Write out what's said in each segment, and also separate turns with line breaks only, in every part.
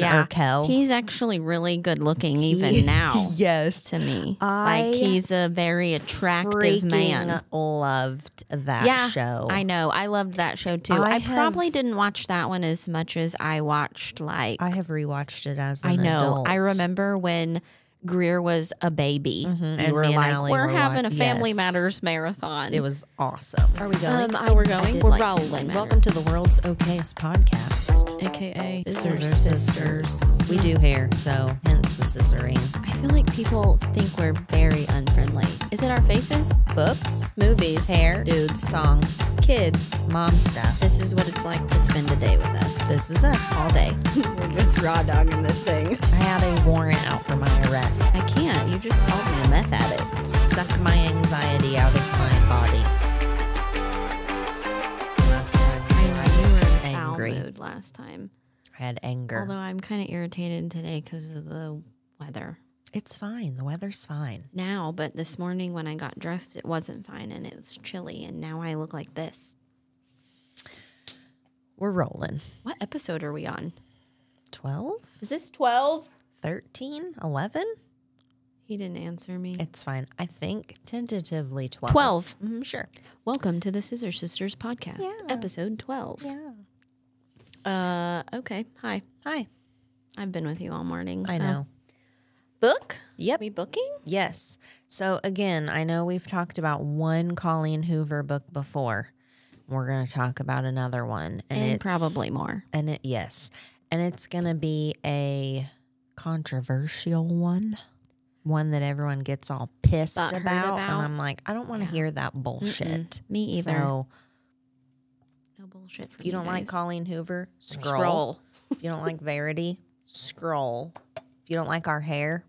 Urkel.
He's actually really good looking even now.
Yes.
To me. Like, he's a very attractive man.
Loved that show.
I know. I loved that show too. I probably didn't watch that one as much as I watched, like...
I have rewatched it as an adult.
I remember when Greer was a baby.
And
you were
me and
like,
Allie
we're
were
having a Family
yes.
Matters marathon.
It was awesome. Are we going?
We're going. We're rolling.
Welcome to the world's okayest podcast.
AKA
Scissor Sisters. We do hair, so hence the scissoring.
I feel like people think we're very unfriendly. Is it our faces?
Books,
Movies,
hair,
dudes,
songs,
kids,
mom stuff.
This is what it's like to spend a day with us.
This is us.
All day. We're just raw dogging this thing.
I had a warrant out for my arrest.
I can't. You just called me a meth addict.
Suck my anxiety out of my body. Last time, so I was angry.
Foul mood last time.
I had anger.
Although I'm kind of irritated today because of the weather.
It's fine. The weather's fine.
Now, but this morning when I got dressed, it wasn't fine and it was chilly, and now I look like this.
We're rolling.
What episode are we on?
12?
Is this 12?
13? 11?
He didn't answer me.
It's fine. I think tentatively 12.
12.
Sure.
Welcome to the Scissor Sisters podcast, episode 12.
Yeah.
Okay. Hi.
Hi.
I've been with you all morning.
I know.
Book?
Yep.
We booking?
Yes. So again, I know we've talked about one Colleen Hoover book before. We're going to talk about another one.
And probably more.
Yes. And it's going to be a controversial one. One that everyone gets all pissed about. And I'm like, I don't want to hear that bullshit.
Me either.
So,
no bullshit for
if you don't
guys.
like Colleen Hoover, scroll. If you don't like Verity, scroll. If you don't like our hair,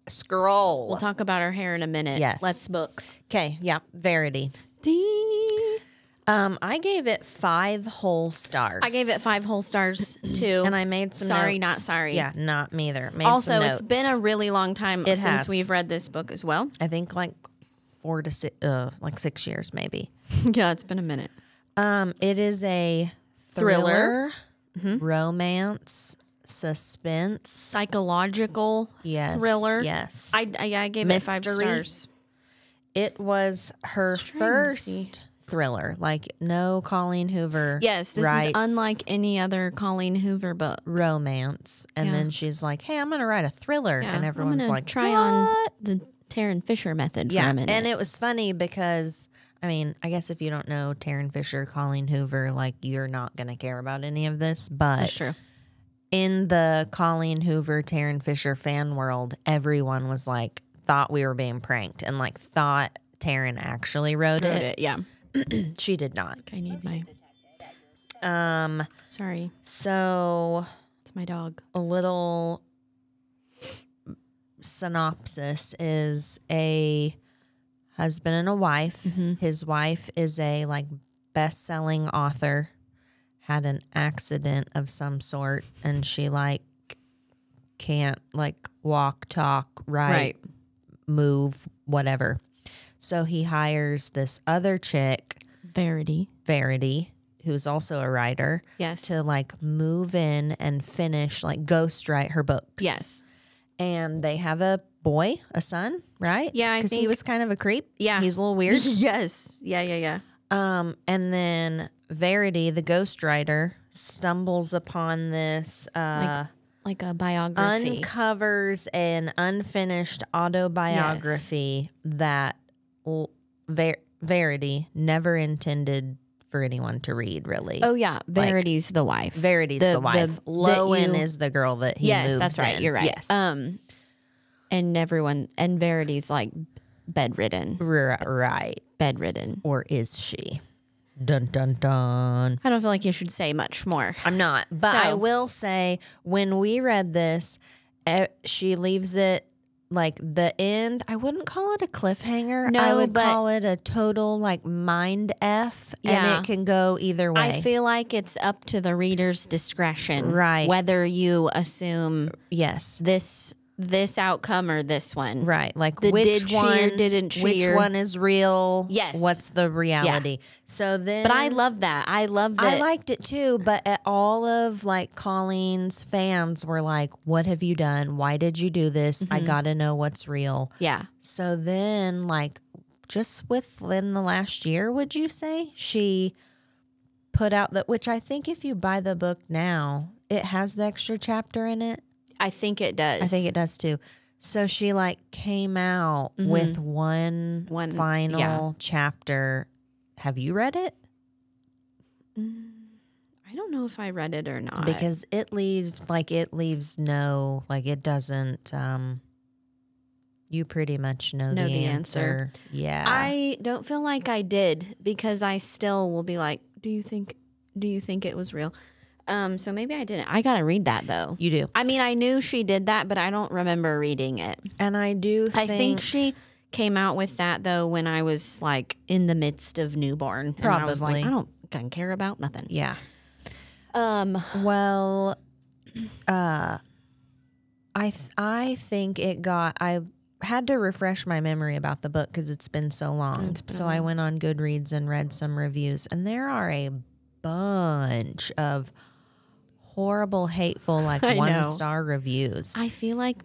scroll.
We'll talk about our hair in a minute.
Yes.
Let's book.
Okay, yeah, Verity. I gave it 5 whole stars.
I gave it 5 whole stars too.
And I made some
Sorry,
notes.
not sorry.
Yeah, not me either.
Also, it's been a really long time since
has.
we've read this book as well.
I think like 4 to 6, 6 years maybe.
Yeah, it's been a minute.
It is a thriller. Romance, suspense,
Psychological thriller.
Yes.
I gave it 5
Mystery.
stars.
It was her first thriller. Like, no Colleen Hoover.
Yes, this
writes
is unlike any other Colleen Hoover book.
Romance. And then she's like, hey, I'm going to write a thriller.
Yeah,
and everyone's
I'm gonna
like,
try
what?
on the Taryn Fisher method for a minute.
And it was funny because, I mean, I guess if you don't know Taryn Fisher, Colleen Hoover, like, you're not going to care about any of this. But
That's true.
In the Colleen Hoover, Taryn Fisher fan world, everyone was like, thought we were being pranked and like thought Taryn actually wrote it.
Yeah.
She did not.
I need my... Sorry.
So...
It's my dog.
A little synopsis is a husband and a wife. His wife is a like best-selling author, had an accident of some sort, and she like can't like walk, talk, write, move, whatever. So he hires this other chick, Verity, who's also a writer, to like move in and finish, like ghostwrite her books.
Yes.
And they have a boy, a son, right?
Yeah,
because he was kind of a creep.
Yeah.
He's a little weird.
Yes. Yeah.
And then Verity, the ghostwriter, stumbles upon this
like a biography.
Uncovers an unfinished autobiography that Verity never intended for anyone to read, really.
Oh, yeah. Verity's the wife.
Verity's the wife. Lowen is the girl that he moves in.
Yes, that's right. You're right.
Yes.
And Verity's like bedridden.
Right.
Bedridden.
Or is she? Dun, dun, dun.
I don't feel like you should say much more.
I'm not. But I will say, when we read this, she leaves it like the end. I wouldn't call it a cliffhanger.
No,
I would call it a total like mind F.
Yeah.
And it can go either way.
I feel like it's up to the reader's discretion.
Right.
Whether you assume
yes,
this this outcome or this one.
Right. Like
the
which
did
one,
cheer, didn't cheer.
which one is real?
Yes.
What's the reality? Yeah. So then.
But I love that. I loved it.
I liked it too. But all of like Colleen's fans were like, what have you done? Why did you do this? I got to know what's real.
Yeah.
So then like just within the last year, would you say, she put out that, which I think if you buy the book now, it has the extra chapter in it.
I think it does.
I think it does too. So she like came out with one final chapter. Have you read it?
I don't know if I read it or not.
Because it leaves no, like it doesn't, you pretty much know the answer. Yeah.
I don't feel like I did, because I still will be like, do you think it was real? So maybe I didn't. I got to read that though.
You do.
I mean, I knew she did that, but I don't remember reading it.
And I think
she came out with that though when I was like in the midst of newborn.
Probably.
And I was like, I don't care about nothing.
Yeah. Well, I think it got, I had to refresh my memory about the book because it's been so long. So I went on Goodreads and read some reviews, and there are a bunch of horrible, hateful, like 1-star reviews.
I feel like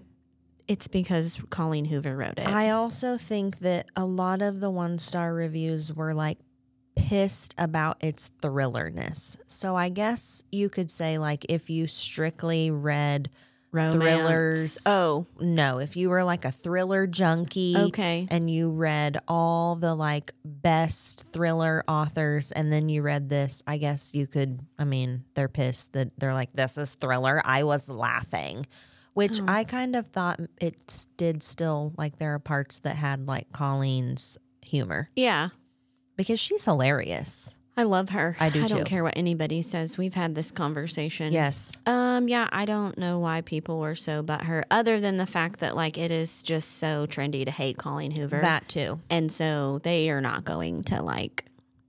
it's because Colleen Hoover wrote it.
I also think that a lot of the 1-star reviews were like pissed about its thrillerness. So I guess you could say like if you strictly read
romance.
Thrillers.
Oh.
No, if you were like a thriller junkie.
Okay.
And you read all the like best thriller authors and then you read this, I guess you could, I mean, they're pissed that they're like, this is thriller. I was laughing, which I kind of thought it did still, like there are parts that had like Colleen's humor.
Yeah.
Because she's hilarious.
I love her.
I do too.
I don't care what anybody says. We've had this conversation.
Yes.
Yeah, I don't know why people were so butthurt, other than the fact that like it is just so trendy to hate Colleen Hoover.
That too.
And so they are not going to like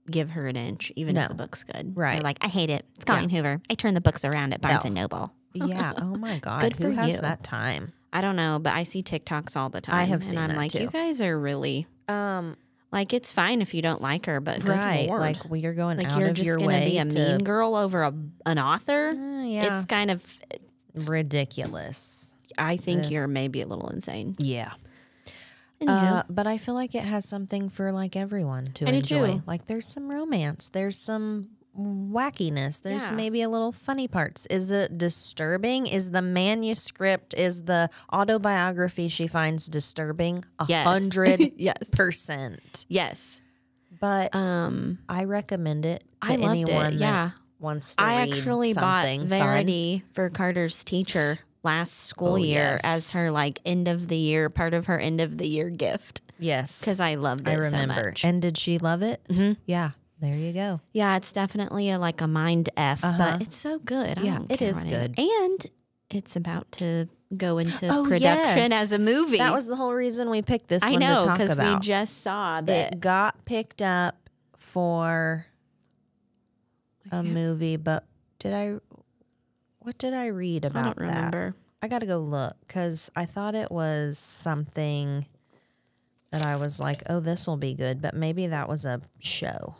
give her an inch, even if the book's good.
Right.
They're like, I hate it. It's Colleen Hoover. I turn the books around at Barnes and Noble.
Yeah. Oh my God.
Good
Who
for
has
you.
that time?
I don't know, but I see TikToks all the time.
I have seen
and I'm
that
like,
too.
you guys are really like, it's fine if you don't like her, but
Right.
good Lord.
Like well, you're going
like
out
you're
of
just
your
gonna
way
be a
to
mean girl over an author.
Yeah.
It's kind of
ridiculous.
I think you're maybe a little insane.
Yeah.
Anywho.
But I feel like it has something for like everyone to
I do
enjoy.
too.
Like there's some romance, there's some wackiness, there's
Yeah.
maybe a little funny parts. Is it disturbing? Is the manuscript, is the autobiography she finds disturbing?
Yes.
100%.
Yes.
But I recommend it to
I loved
anyone
it.
that
Yeah.
wants to
I
read
actually bought
something
Verity for Carter's teacher last school year
yes.
as her like end of the year, part of her end of the year gift.
Yes.
Because I loved it
I remember.
so much.
And did she love it? Mm-hmm. Yeah. There you go.
Yeah, it's definitely a mind F, but it's so good. I don't
it
care
is
what
good.
And it's about to go into
Oh,
production
yes.
as a movie.
That was the whole reason we picked this
I
one
know,
to talk
because
about.
we just saw that.
It got picked up for a movie, but what did I read about
I don't remember.
that? I got to go look because I thought it was something that I was like, oh, this will be good, but maybe that was a show.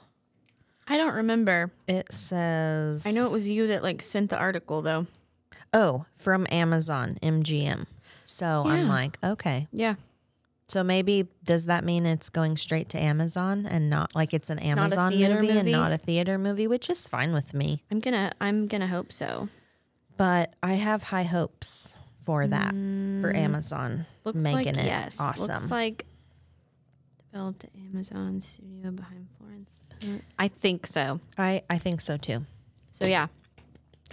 I don't remember.
It says...
I know it was you that like sent the article though.
Oh, from Amazon, MGM. So I'm like, okay.
Yeah.
So maybe, does that mean it's going straight to Amazon and not like it's an Amazon movie and not a theater movie, which is fine with me.
I'm gonna hope so.
But I have high hopes for that, for Amazon making it awesome.
Looks like developed at Amazon studio behind Florence. I think so.
I think so too.
So yeah.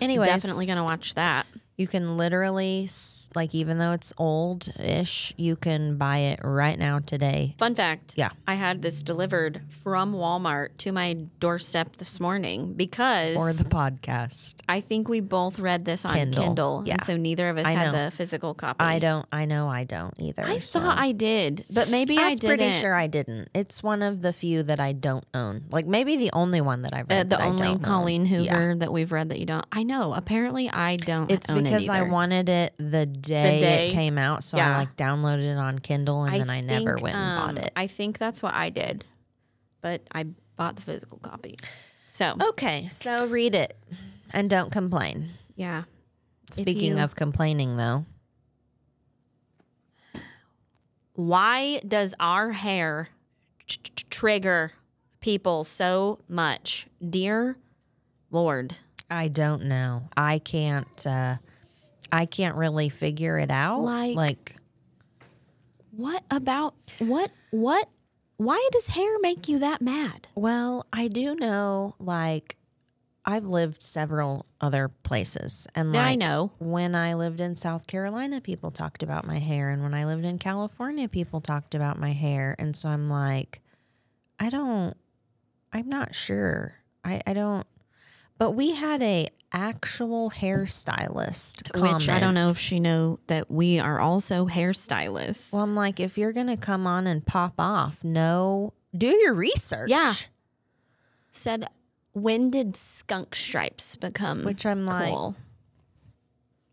Anyways,
definitely gonna watch that.
You can literally, like, even though it's old-ish, you can buy it right now today.
Fun fact.
Yeah.
I had this delivered from Walmart to my doorstep this morning because...
For the podcast.
I think we both read this on Kindle.
Yeah.
And so neither of us had the physical copy.
I know I don't either.
I thought I did, but maybe I didn't.
I was pretty sure I didn't. It's one of the few that I don't own. Like, maybe the only one that I've read
the
that I
only
don't
Colleen
own.
Hoover that we've read that you don't. I know. Apparently I don't own it
because I
either.
wanted it the day it came out. So I
Yeah.
like downloaded it on Kindle and then I never
think,
went and bought it.
I think that's what I did, but I bought the physical copy. So
Okay, so read it and don't complain.
yeah.
Speaking of complaining, though.
Why does our hair trigger people so much? Dear Lord.
I don't know. I can't really figure it out.
Like what about what why does hair make you that mad?
Well, I do know, like, I've lived several other places. And like,
I know.
When I lived in South Carolina, people talked about my hair. And when I lived in California, people talked about my hair. And so I'm like, I'm not sure. I don't. But we had a actual hairstylist comment.
Which I don't know if she know that we are also hairstylists.
Well, I'm like, if you're going to come on and pop off, do your research.
Yeah. Said, when did skunk stripes become
Which I'm
cool?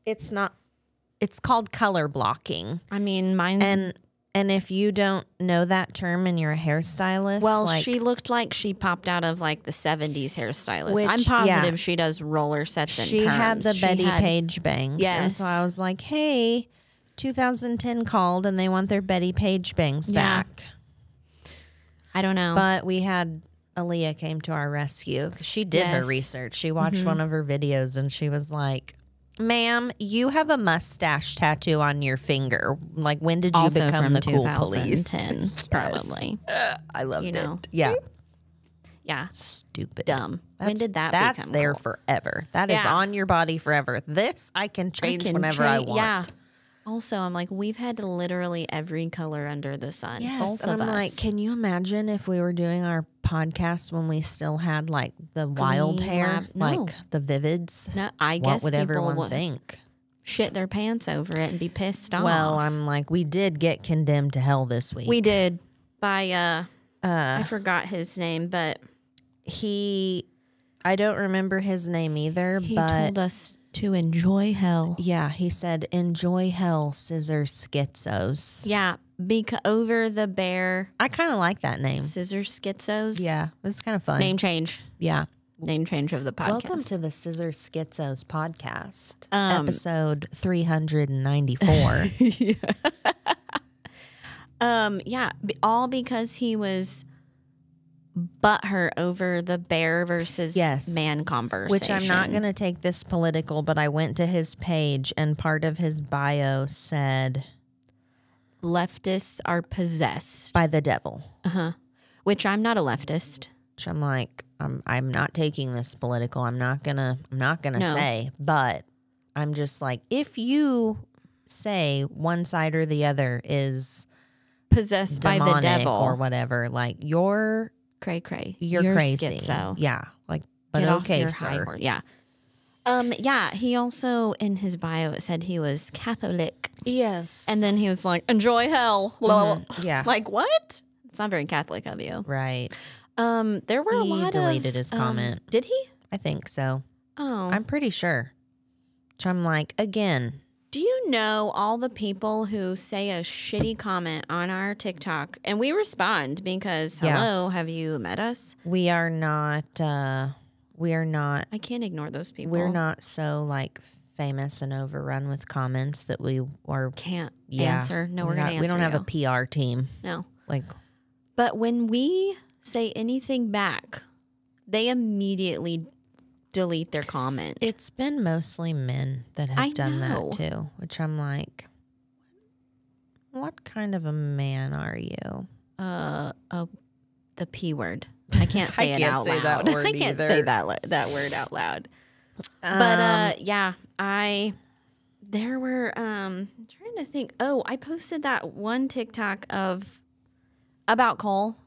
like, it's called color blocking.
I mean, mine.
And if you don't know that term and you're a hairstylist,
Well, she looked like she popped out of like the 70s hairstylist.
Which,
I'm positive
yeah.
she does roller sets and
she
perms.
had the Betty Page bangs.
Yes.
And so I was like, hey, 2010 called and they want their Betty Page bangs back.
I don't know.
But we had Aaliyah came to our rescue. She did her research. She watched one of her videos and she was like, ma'am, you have a mustache tattoo on your finger. Like, when did you
also
become
from
the cool police?
2010,
Yes.
probably.
I loved
You know.
it. Yeah.
Yeah.
Stupid.
Dumb. When did that
That's
become
there
cool?
forever. That is
Yeah.
on your body forever. This I can change whenever I want.
Yeah. Also, I'm like, we've had literally every color under the sun.
Yes,
Both
and
of
I'm
us.
like, can you imagine if we were doing our podcast when we still had like the wild hair,
No.
like the vivids?
No, I
What
guess
would
people
everyone
would
think?
shit their pants over it and be pissed off.
Well, I'm like, we did get condemned to hell this week.
We did by I forgot his name, but
I don't remember his name either,
he
but
told us to enjoy hell.
yeah, he said, enjoy hell, scissor schizos.
Yeah, over the bear,
I kind of like that name.
scissor schizos.
Yeah, it was kind of fun.
Name change.
Yeah.
Name change of the podcast.
Welcome to the Scissor Schizos podcast, episode 394.
Yeah, all because he was butthurt over the bear versus man conversation.
Which I'm not going to take this political, but I went to his page and part of his bio said,
leftists are possessed
by the devil.
Which I'm not a leftist.
Which I'm like, I'm not taking this political. I'm not gonna say, but I'm just like, if you say one side or the other is
Possessed by the devil
or whatever, like you're
cray.
You're crazy.
Schizo.
Yeah, like, but
Get
okay,
off your
sir.
high horse. Yeah. Yeah. He also in his bio it said he was Catholic,
Yes,
and then he was like, "Enjoy hell." Lol.
Yeah.
Like what? It's not very Catholic of you.
right.
There were a
He
lot
deleted
of
his comment.
Did he?
I think so.
Oh,
I'm pretty sure. Which I'm like, again,
do you know all the people who say a shitty comment on our TikTok and we respond because, hello, have you met us?
we are not.
I can't ignore those people.
We're not so like famous and overrun with comments that we are.
Can't answer. No, we're going to answer.
We don't have
you.
a PR team.
No.
Like,
But when we say anything back, they immediately delete their comment.
it's been mostly men that have done
know.
that too. Which I'm like, what kind of a man are you?
The P word. I can't say it out
say
loud.
that word
I can't
either.
say that word out loud. But yeah, there were I'm trying to think. Oh, I posted that one TikTok about Cole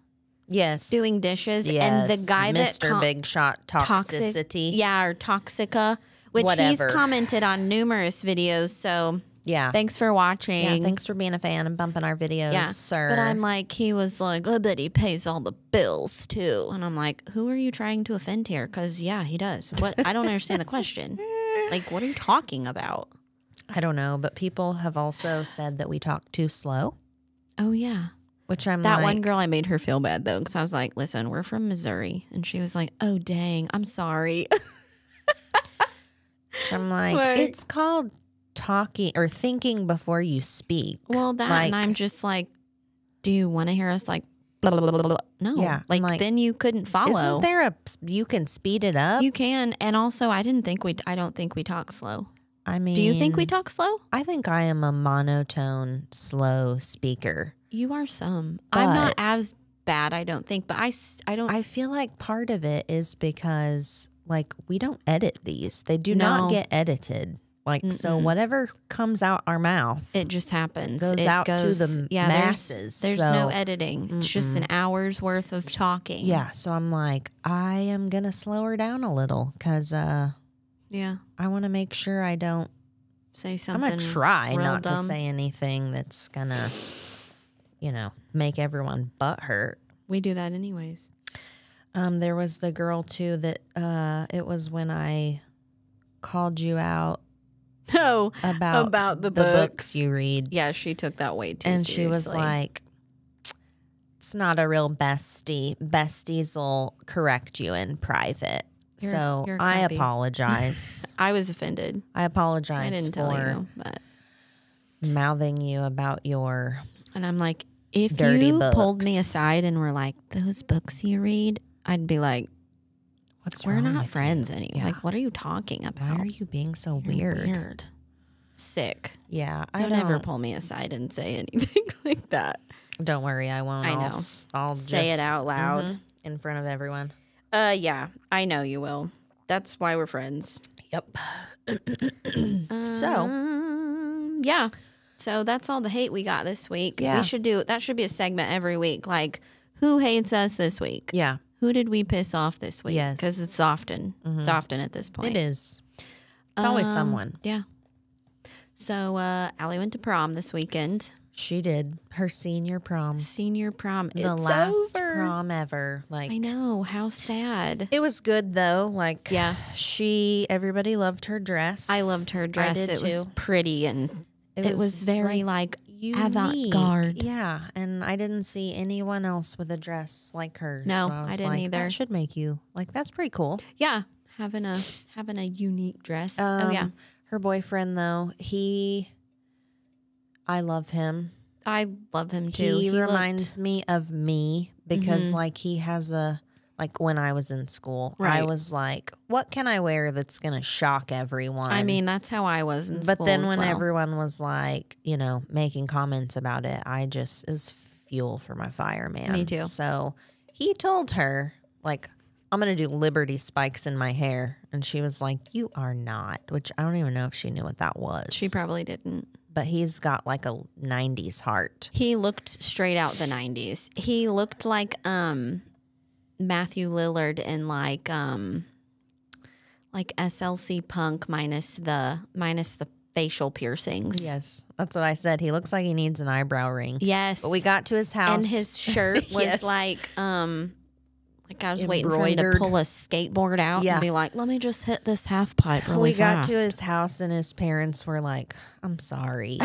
Yes.
doing dishes
Yes.
and the guy
Mr. Big Shot Toxicity.
or Toxica, which
Whatever.
he's commented on numerous videos. So
Yeah.
thanks for watching.
Yeah, thanks for being a fan and bumping our videos, sir.
But I'm like, he was like, I bet he pays all the bills too. And I'm like, who are you trying to offend here? Because, yeah, he does. What? I don't understand the question. Like, what are you talking about?
I don't know, but people have also said that we talk too slow,
Oh, yeah.
which I'm
That
like,
one girl, I made her feel bad, though, because I was like, listen, we're from Missouri. And she was like, oh, dang, I'm sorry.
which I'm like, it's called talking or thinking before you speak.
Well, that,
like,
and I'm just like, do you want to hear us like, blah, blah, blah, blah, blah? No.
Yeah,
like, then you couldn't follow.
Isn't there you can speed it up?
You can. And also, I don't think we talk slow.
I mean,
do you think we talk slow?
I think I am a monotone, slow speaker.
You are some. I'm not as bad, I don't think, but I don't.
I feel like part of it is because, like, we don't edit these. They do not get edited. Like, so whatever comes out our mouth,
it just happens.
Goes out to the masses.
There's no editing. It's just an hour's worth of talking.
Yeah. So I'm like, I am going to slow her down a little because
yeah,
I want to make sure I don't
say something.
I'm going to try not
dumb.
to say anything that's going to, you know, make everyone butt hurt.
We do that anyways.
There was the girl, too, that it was when I called you out.
No,
about
the
books you read.
Yeah, she took that way too
and
seriously.
She was like, it's not a real bestie. Besties will correct you in private. You're I apologize.
I was offended.
I apologize
I didn't
for
tell you, but
mouthing you about your
And I'm like, if
dirty
you
books.
pulled me aside and were like, those books you read, I'd be like, we're not friends anymore. Yeah. Like, what are you talking about?
Why are you being so
You're weird? Sick.
Yeah.
Don't ever pull me aside and say anything like that.
Don't worry, I won't.
I know.
I'll
say
just,
it out loud
in front of everyone.
Yeah, I know you will. That's why we're friends.
Yep.
Yeah. So that's all the hate we got this week.
Yeah.
That should be a segment every week. Like, who hates us this week?
Yeah.
Who did we piss off this week?
Yes.
Because it's often. It's often at this point.
It is. It's always someone.
Yeah. So Allie went to prom this weekend.
She did. Her senior prom.
Senior prom.
The last prom ever. Like,
I know. How sad.
It was good though. Like,
yeah.
Everybody loved her dress.
I loved her dress. It was pretty and it was very like avant-garde.
Yeah, and I didn't see anyone else with a dress like hers.
No,
so I
didn't either.
That should make you like. That's pretty cool.
Yeah, having a unique dress. Oh yeah.
Her boyfriend though, I love him.
I love him too.
He reminds me of me because like he has like when I was in school, I was like, what can I wear that's going to shock everyone?
I mean, that's how I was in school.
But then when everyone was like, you know, making comments about it, it was fuel for my fire, man.
Me too.
So he told her, like, I'm going to do Liberty spikes in my hair. And she was like, you are not, which I don't even know if she knew what that was.
She probably didn't.
But he's got like a 90s heart.
He looked straight out the 90s. He looked like Matthew Lillard in like SLC Punk minus the facial piercings.
Yes, that's what I said. He looks like he needs an eyebrow ring.
Yes.
But we got to his house.
And his shirt was like I was waiting for him to pull a skateboard out and be like, let me just hit this half pipe really fast.
We got to his house and his parents were like, I'm sorry.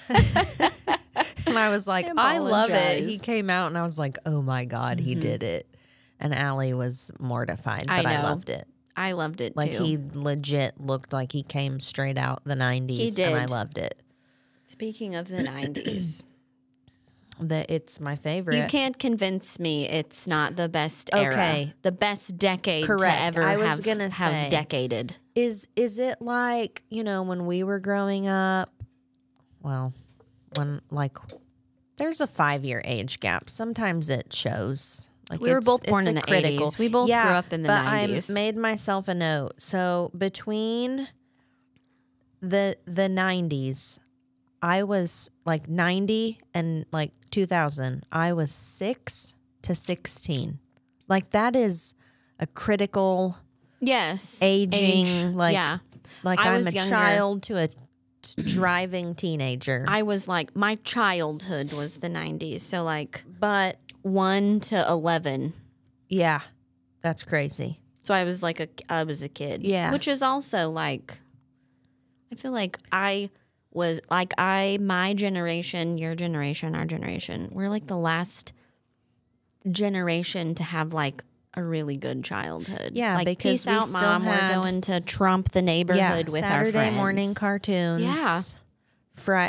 And I was like, I love it. He came out and I was like, oh my God, he did it. And Allie was mortified, but I loved it.
I loved it
like
too.
He legit looked like he came straight out the 90s.
He did.
And I loved it.
Speaking of the 90s.
It's my favorite.
You can't convince me it's not the best era. The best decade to ever have decaded.
Is it like, you know, when we were growing up, well, when like there's a 5-year age gap. Sometimes it shows. Like
we were both born in the 80s. We both grew up in the 90s.
I made myself a note. So between the 90s, I was like 90 and like 2000. I was 6 to 16. Like that is a critical aging. Like I'm a child to a driving teenager.
I was like, my childhood was the 90s. So like,
but
1 to 11.
Yeah, that's crazy.
So I was like I was a kid.
Yeah.
Which is also like, I feel like I was like my generation, your generation, our generation, we're like the last generation to have like a really good childhood.
Yeah,
like
because
peace out, Mom. We're going to trump the neighborhood with our friends.
Saturday morning cartoons.
Yeah.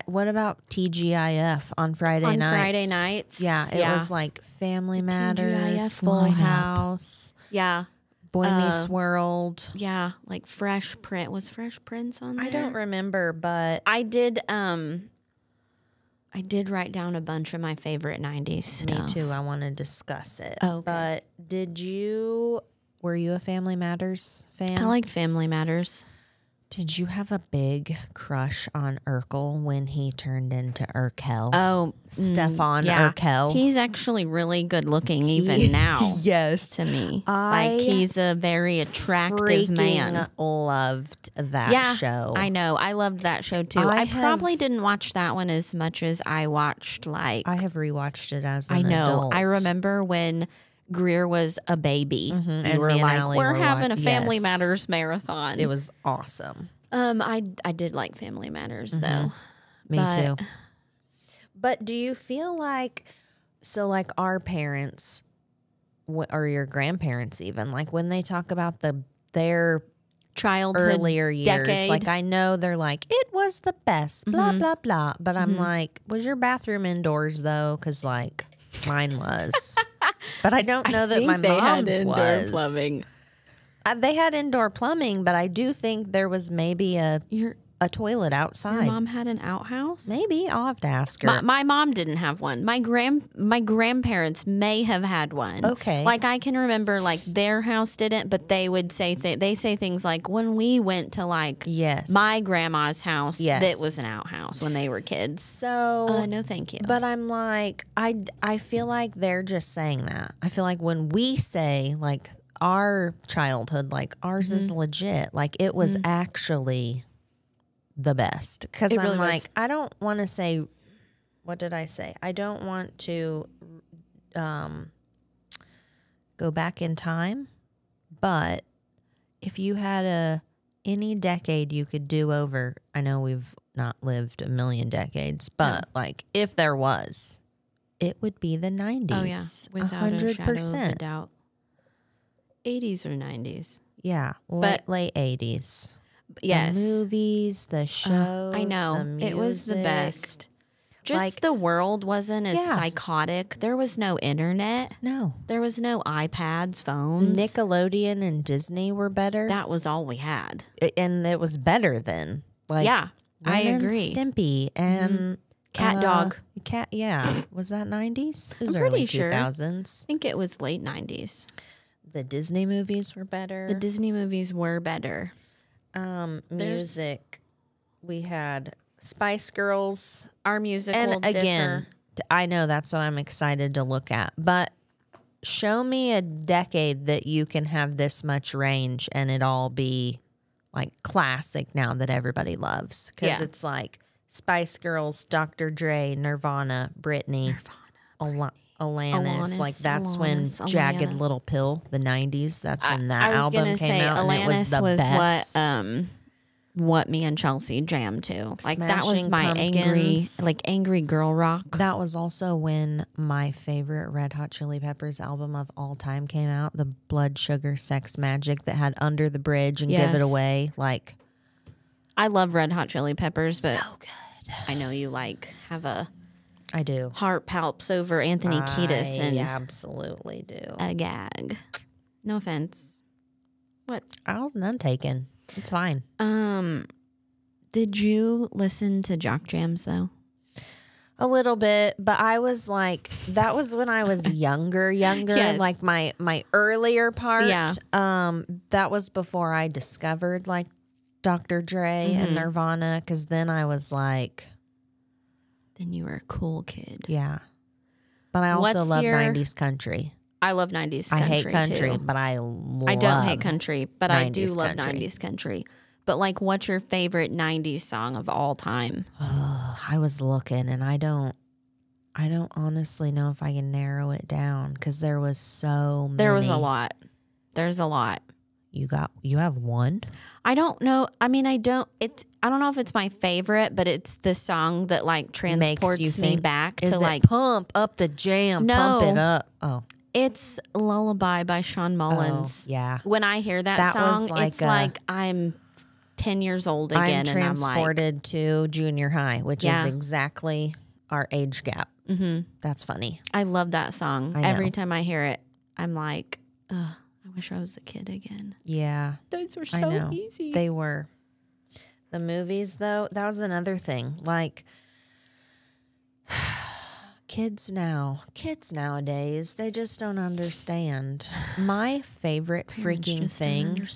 What about TGIF on Friday nights?
On Friday nights.
Yeah, it was like Family Matters,
TGIF
Full
lineup.
House,
Yeah.
Boy Meets World.
Yeah, like Fresh Prince. Was Fresh Prince on there?
I don't remember, but
I did write down a bunch of my favorite 90s stuff.
me too. I want to discuss it.
Oh, okay.
But were you a Family Matters fan?
I liked Family Matters.
Did you have a big crush on Urkel when he turned into Urkel?
Oh,
Stefan
yeah.
Urkel.
He's actually really good looking even now.
Yes.
To me. Like he's a very attractive man.
Loved that show.
I know. I loved that show too. I probably didn't watch that one as much as I watched like
I have rewatched it as an adult.
I remember when Greer was a baby.
And
we were
me and
like,
Allie
we're
were
having a Family
yes.
Matters marathon.
It was awesome.
I did like Family Matters though.
Me too. But do you feel like our parents or your grandparents even, like when they talk about their
childhood
earlier years,
decade.
like I know they're like, it was the best, blah, blah, blah. But I'm like, was your bathroom indoors though? Because like mine was. But I don't know that my mom's was.
Plumbing.
They had indoor plumbing, but I do think there was maybe a toilet outside.
Your mom had an outhouse?
Maybe. I'll have to ask her.
My mom didn't have one. My grandparents may have had one.
Okay.
Like I can remember like their house didn't, but they would say they say things like when we went to like my grandma's house, that was an outhouse when they were kids.
So
no thank you.
But I'm like I feel like they're just saying that. I feel like when we say like our childhood, like ours is legit, like it was actually the best. Because I'm really like, I don't want to say, what did I say? I don't want to go back in time, but if you had any decade you could do over, I know we've not lived a million decades, but like if there was, it would be the 90s.
Oh yeah, without 100%. A shadow of a doubt. 80s or 90s.
Yeah, late 80s.
Yes.
The movies, the shows.
I know.
The music.
It was the best. Just like, the world wasn't as psychotic. There was no internet.
No.
There was no iPads, phones.
Nickelodeon and Disney were better.
That was all we had.
And it was better then. Like,
yeah,
Ren
I agree.
And Stimpy and
Cat Dog.
Was that 90s? It was
I'm
early
pretty sure.
2000s.
I think it was late 90s.
The Disney movies were better.
The Disney movies were better.
Music. We had Spice Girls.
Our music
and
will
again,
differ.
I know that's what I'm excited to look at. But show me a decade that you can have this much range and it all be like classic now that everybody loves. Because it's like Spice Girls, Dr. Dre, Nirvana, Britney, Alanis. Like that's when Jagged Little Pill, the 90s. That's when that album came out.
Alanis
and it was the best.
What me and Chelsea jammed to. Like that was
Smashing
my
Pumpkins.
angry girl rock.
That was also when my favorite Red Hot Chili Peppers album of all time came out, the Blood Sugar Sex Magic that had Under the Bridge and Give It Away. Like,
I love Red Hot Chili Peppers, but
so good.
I know you have a
I do.
heart palps over Anthony Kiedis and
I absolutely do.
a gag. No offense. What?
None taken. It's fine.
Did you listen to Jock Jams though?
A little bit, but I was like, that was when I was younger,
Yes.
like my earlier part.
Yeah.
That was before I discovered like Dr. Dre and Nirvana, because then I was like,
Then you were a cool kid.
yeah. But I also love 90s country.
I love 90s country.
I hate country,
too.
but I
don't hate country, but I do
90s
love
country.
90s country. But like, what's your favorite 90s song of all time?
I was looking, and I don't honestly know if I can narrow it down because there was so many.
There was a lot. There's a lot.
You have one?
I don't know. I mean, I don't know if it's my favorite, but it's the song that like transports me back to like
pump up the jam, pump it up. Oh.
It's Lullaby by Sean Mullins.
Oh, yeah.
When I hear that song, it's like I'm 10 years old again.
I'm transported to junior high, which is exactly our age gap. Mm-hmm. That's funny.
I love that song. Every time I hear it, I'm like, I wish I was a kid again.
Yeah.
Those were so easy.
They were. The movies, though, that was another thing. Like, kids nowadays, they just don't understand. My favorite freaking thing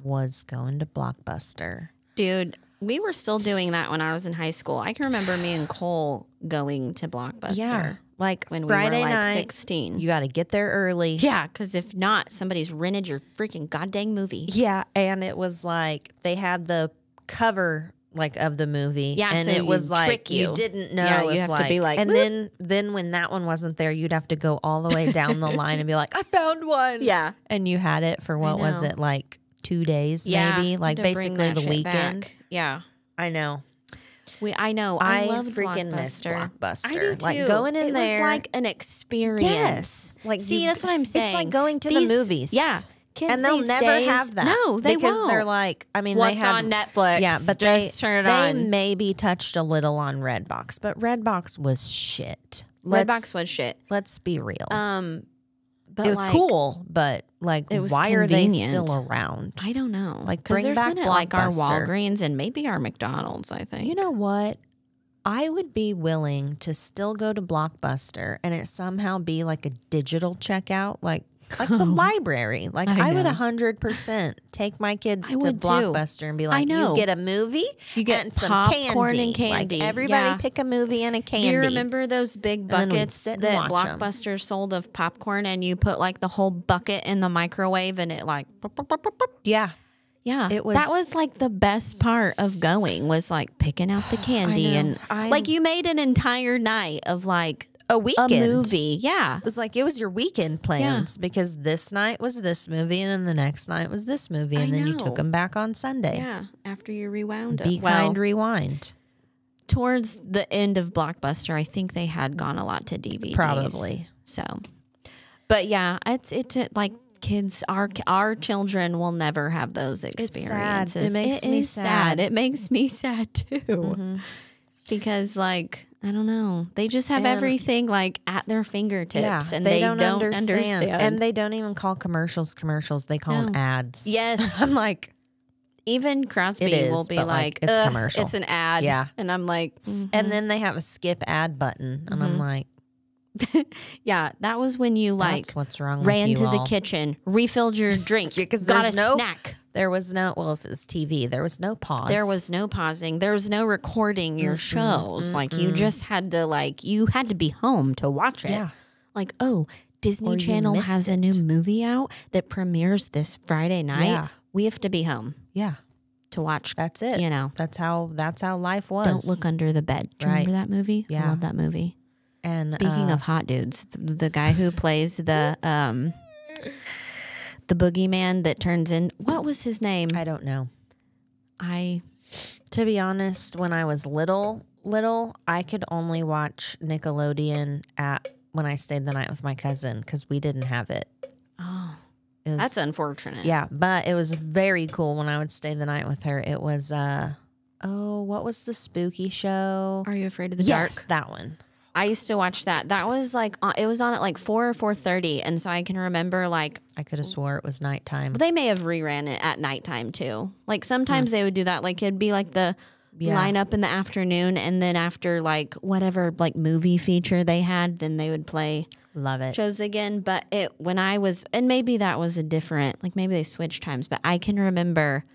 was going to Blockbuster.
Dude, we were still doing that when I was in high school. I can remember me and Cole going to Blockbuster.
Yeah. Like
when
Friday
we were like
night,
16.
You got to get there early.
Yeah, because if not, somebody's rented your freaking goddamn movie.
Yeah, and it was like they had the cover like of the movie.
Yeah,
and
so
it was like
you
didn't know.
Yeah, you
if
have
like,
to be like,
and then when that one wasn't there, you'd have to go all the way down the line and be like, I found one.
Yeah,
and you had it for what was it, like 2 days? Maybe like basically the weekend.
Back. Yeah,
I know.
I know.
I
love
freaking miss Blockbuster.
I do too.
Like going in there,
it was like an experience.
Yes, like
see, that's what I'm saying.
It's like going to the movies.
Yeah. Kids
and they'll never have that.
No, they
because
won't.
They're like, I mean,
what's
they have,
on Netflix?
Yeah, but
just turn it on.
They maybe touched a little on Redbox, but Redbox was shit.
Redbox was shit.
Let's be real.
But
it was cool, but like, why are they still around?
I don't know.
Like, bring back Blockbuster.
Like our Walgreens and maybe our McDonald's. I think.
You know what? I would be willing to still go to Blockbuster and it somehow be like a digital checkout, like the library. Like I would 100% take my kids to Blockbuster and be like, you get a movie,
you get
and some
candy.
And candy. Like everybody pick a movie and a candy.
Do you remember those big buckets that Blockbuster sold of popcorn and you put like the whole bucket in the microwave and it like
yeah.
Yeah, that was like the best part of going was like picking out the candy and like you made an entire night of like
a weekend
movie. Yeah,
it was like it was your weekend plans because this night was this movie and then the next night was this movie and then you took them back on Sunday.
Yeah, after you rewound
Be kind, rewind.
Towards the end of Blockbuster, I think they had gone a lot to DVDs.
Probably
so, but yeah, it's like. Kids, our children will never have those experiences.
It makes me sad.
It makes me sad too, because like I don't know, they just have everything like at their fingertips, and they don't understand.
And they don't even call commercials. They call them ads.
Yes,
I'm like,
even Crosby will be like,
it's commercial.
It's an ad.
Yeah,
and I'm like,
and then they have a skip ad button, and I'm like.
Yeah, that was when you like
that's what's wrong
ran
with you
to the kitchen, refilled your drink,
because
got a snack.
There was no if it was TV, there was no pause.
There was no pausing. There was no recording your shows. Like you just had to you had to be home to watch it.
Yeah.
Like, oh, Disney Channel has a new movie out that premieres this Friday night.
Yeah.
We have to be home.
Yeah.
To watch.
That's it.
You know.
That's how life was.
Don't look under the bed. Do you remember that movie?
Yeah.
I love that movie.
And
speaking of hot dudes, the guy who plays the boogeyman that turns in, what was his name?
I don't know. To be honest, when I was little, I could only watch Nickelodeon when I stayed the night with my cousin because we didn't have it.
Oh, that's unfortunate.
Yeah, but it was very cool when I would stay the night with her. It was what was the spooky show?
Are You Afraid of the Dark?
Yes, that one.
I used to watch that. That was like it was on at like 4 or 4:30, and so I can remember like
I could have swore it was nighttime.
They may have reran it at nighttime too. Like sometimes they would do that. Like it'd be like the lineup in the afternoon, and then after like whatever like movie feature they had, then they would play shows again. But when I was, and maybe that was a different, like maybe they switched times, but I can remember.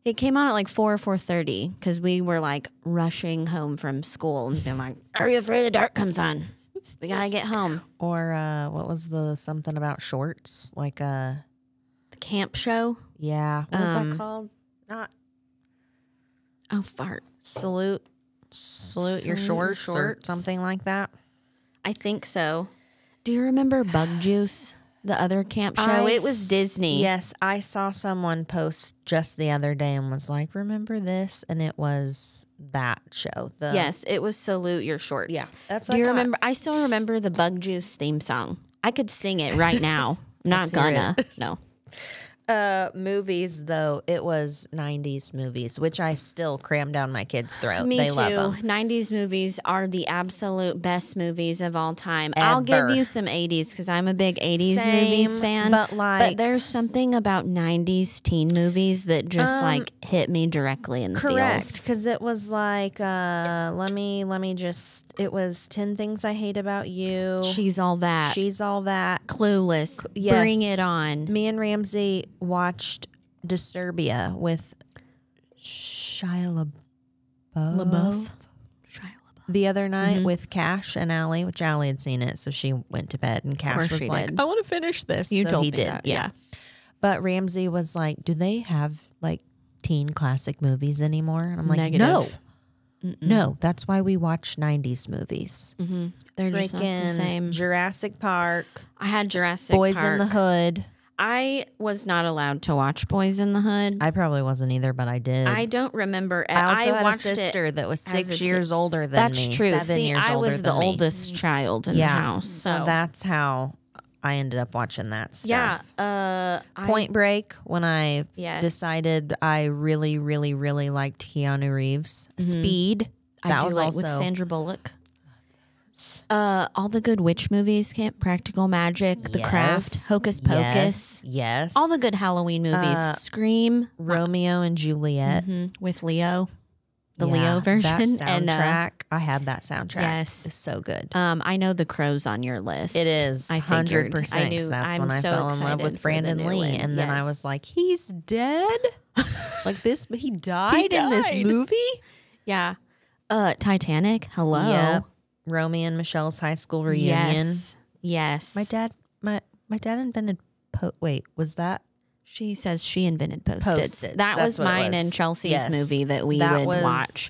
It came on at like 4 or 4:30 because we were like rushing home from school and being like, "Are You Afraid of the Dark comes on? We gotta get home."
Or what was the something about shorts? Like the
camp show?
Yeah. What was that called? Not.
Oh, fart.
Salute your shorts or something like that.
I think so. Do you remember Bug Juice? The other camp show. It was Disney.
Yes, I saw someone post just the other day and was like, "Remember this?" And it was that show.
Yes, it was Salute Your Shorts.
Yeah, that's.
Do you remember? I still remember the Bug Juice theme song. I could sing it right now. I'm not gonna. No.
Movies though, it was 90s movies, which I still cram down my kids' throat.
Me
they
too.
love them.
90s movies are the absolute best movies of all time.
Ever.
I'll give you some 80s because I'm a big 80s movies fan.
But
there's something about 90s teen movies that just hit me directly in the
correct,
feels.
because it was like it was 10 Things I Hate About You.
She's All That.
She's All That.
Clueless.
Yes.
Bring It On.
Me and Ramsey watched Disturbia with Shia LaBeouf the other night with Cash and Allie, which Allie had seen it, so she went to bed, and Cash was like, "I want to finish this."
You
so
told
he
me
did,
that,
yeah. But Ramsey was like, "Do they have like teen classic movies anymore?" And I'm like,
Negative.
No, that's why we watch 90s movies.
Mm-hmm. They're just not the same.
Jurassic Park.
I had Jurassic
Boys
Park.
in the Hood.
I was not allowed to watch Boys in the Hood.
I probably wasn't either, but I did.
I don't remember.
I also had a
watched
sister that was 6
a
years older than me.
That's true.
7
See,
years
I
older
was the
than me.
oldest child in the house.
So that's how I ended up watching that stuff.
Yeah.
Point Break, when I
Yes.
decided I really, really, really liked Keanu Reeves. Speed. That
I
was
do like
also
with Sandra Bullock. All the good witch movies, Camp Practical Magic, The Craft, Hocus Pocus.
Yes.
All the good Halloween movies. Scream.
Romeo and Juliet.
With Leo. The
Yeah,
Leo version.
That soundtrack.
And,
I had that soundtrack.
Yes.
It's so good.
I know The Crow's on your list.
It is.
I
100%.
I knew.
That's
I'm
when I
so
fell in love
excited
with
for the
Brandon
new
Lee.
one.
And then I
Yes.
was like, he's dead? Like this, he died in this movie?
Yeah. Titanic. Hello.
Yeah. Romy and Michelle's high school reunion.
Yes.
My dad invented was that?
She says she invented Post-its.
Post-its.
That
That's
was
what it
mine
was.
and Chelsea's
Yes.
movie that we would watch.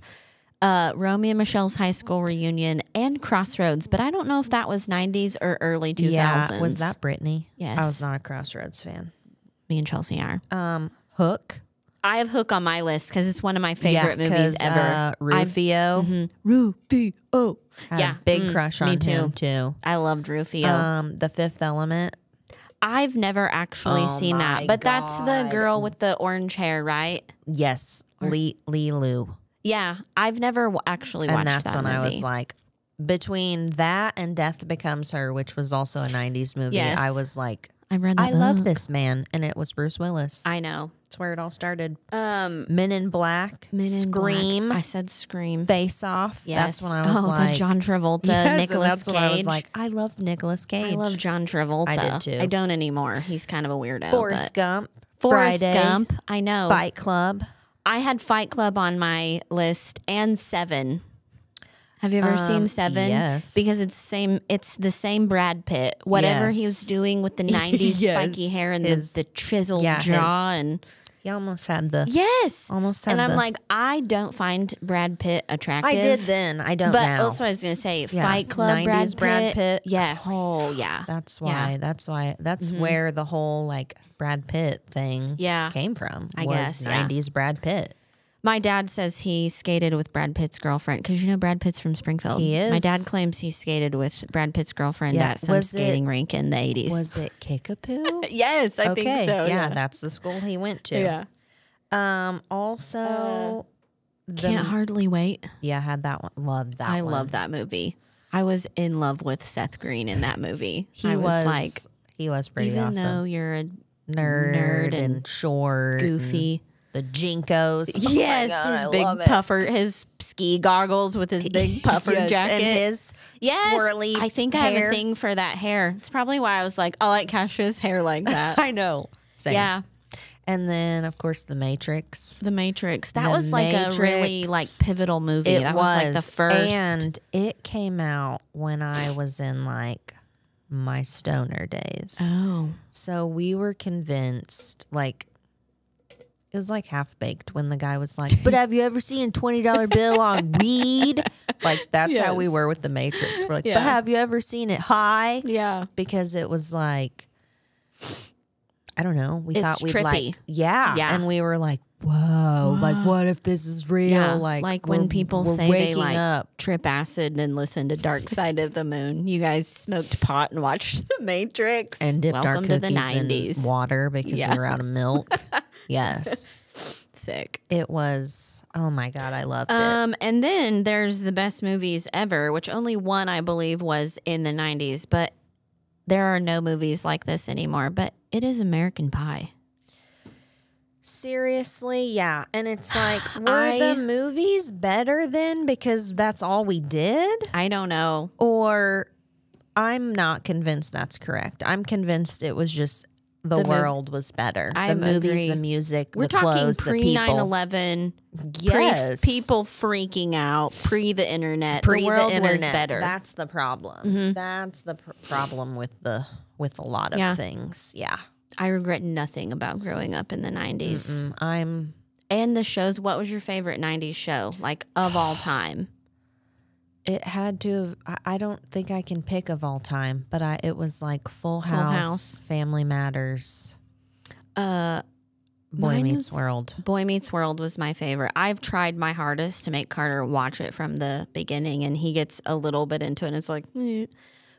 Romy and Michelle's high school reunion and Crossroads, but I don't know if that was 90s or early 2000s.
Yeah. Was that Britney?
Yes.
I was not a Crossroads fan.
Me and Chelsea are.
Hook.
I have Hook on my list because it's one of my favorite movies ever.
Rufio.
Rufio.
Had a big crush on him too.
I loved Rufio.
The Fifth Element.
I've never actually seen
my
that, but that's the
God.
girl with the orange hair, right?
Yes. Lilu.
Yeah, I've never actually watched
And
that
that's when
movie.
I was like, between that and Death Becomes Her, which was also a 90s movie,
Yes.
I was like,
I read that
I love
book.
this man. And it was Bruce Willis.
I know.
That's where it all started. Men in Black.
Men in
Scream.
Black. I said Scream.
Face Off.
Yes.
That's when I was like.
the John Travolta,
Yes, and
Nicolas
that's
Cage.
when I was like, I love Nicolas Cage.
I love John Travolta.
I did too.
I don't anymore. He's kind of a weirdo.
Forrest
but
Gump.
Forrest
Friday,
Gump. I know.
Fight Club.
I had Fight Club on my list and Seven. Have you ever seen Seven?
yes.
Because it's the same Brad Pitt. Whatever he was
Yes.
doing with the 90s
Yes.
spiky hair and
His-
the chiseled
yeah,
jaw and
He almost had the.
yes.
Almost had
and I'm
the-
like, I don't find Brad Pitt attractive.
I did then. I don't
But
now.
that's what I was going to say.
Yeah.
Fight Club
90s Brad Pitt.
Yeah. Oh, yeah.
That's why. That's where the whole like Brad Pitt thing
Yeah.
came from.
I
was
guess, yeah.
90s Brad Pitt.
My dad says he skated with Brad Pitt's girlfriend because you know Brad Pitt's from Springfield.
He is.
My dad claims he skated with Brad Pitt's girlfriend
Yeah.
at some
Was
skating rink in the 80s.
Was it Kickapoo?
Yes, I think so.
Yeah, that's the school he went to.
Yeah.
Also,
Can't hardly wait.
yeah, I had that one. Loved that
I
one.
love that movie. I was in love with Seth Green in that movie.
He was pretty
even
awesome.
though you're a
nerd and short.
goofy.
The Jinkos.
Yes,
Oh my God,
his
I
big
love it.
puffer, his ski goggles with his big puffer
Yes,
jacket.
and his
Yes,
swirly
I think I have
hair.
a thing for that hair. It's probably why I was like, I like Cash's hair like that.
I know. Same.
Yeah,
And then, of course, The Matrix.
The Matrix. That
The
was like a really
Matrix.
like pivotal movie.
It
That was like the first.
And it came out when I was in like my stoner days.
Oh,
So we were convinced, like, it was like half baked when the guy was like, but have you ever seen a $20 bill on weed? Like, that's how we
Yes.
were with The Matrix. We're like,
Yeah.
but have you ever seen it high?
yeah.
Because it was like, I don't know. We
It's
thought we'd
trippy.
like, yeah. And we were like, whoa, like what if this is real?
Yeah,
Like
when people
we're
say they
waking
like
up.
trip acid and listen to Dark Side of the Moon. You guys smoked pot and watched The Matrix.
And dipped our
Welcome to
cookies
the 90s.
in water because we were out of milk. Yes.
Sick.
It was, oh my God, I loved it.
And then there's the best movies ever, which only one I believe was in the 90s, but there are no movies like this anymore. But it is American Pie.
Seriously, yeah. And it's like, were the movies better then because that's all we did?
I don't know.
Or I'm not convinced that's correct. I'm convinced it was just the world was better. The movies,
agree.
the music,
We're
the clothes,
talking
the people.
pre-9/11,
Yes.
people freaking out, pre the internet.
Pre
the world
the internet.
was better.
That's the problem. That's the problem with a lot of things. Yeah.
I regret nothing about growing up in the 90s.
And
the shows. What was your favorite 90s show, like, of all time?
it had to have, I don't think I can pick of all time, but it was like Full House, Family Matters, Boy Meets World.
Boy Meets World was my favorite. I've tried my hardest to make Carter watch it from the beginning, and he gets a little bit into it, and it's like,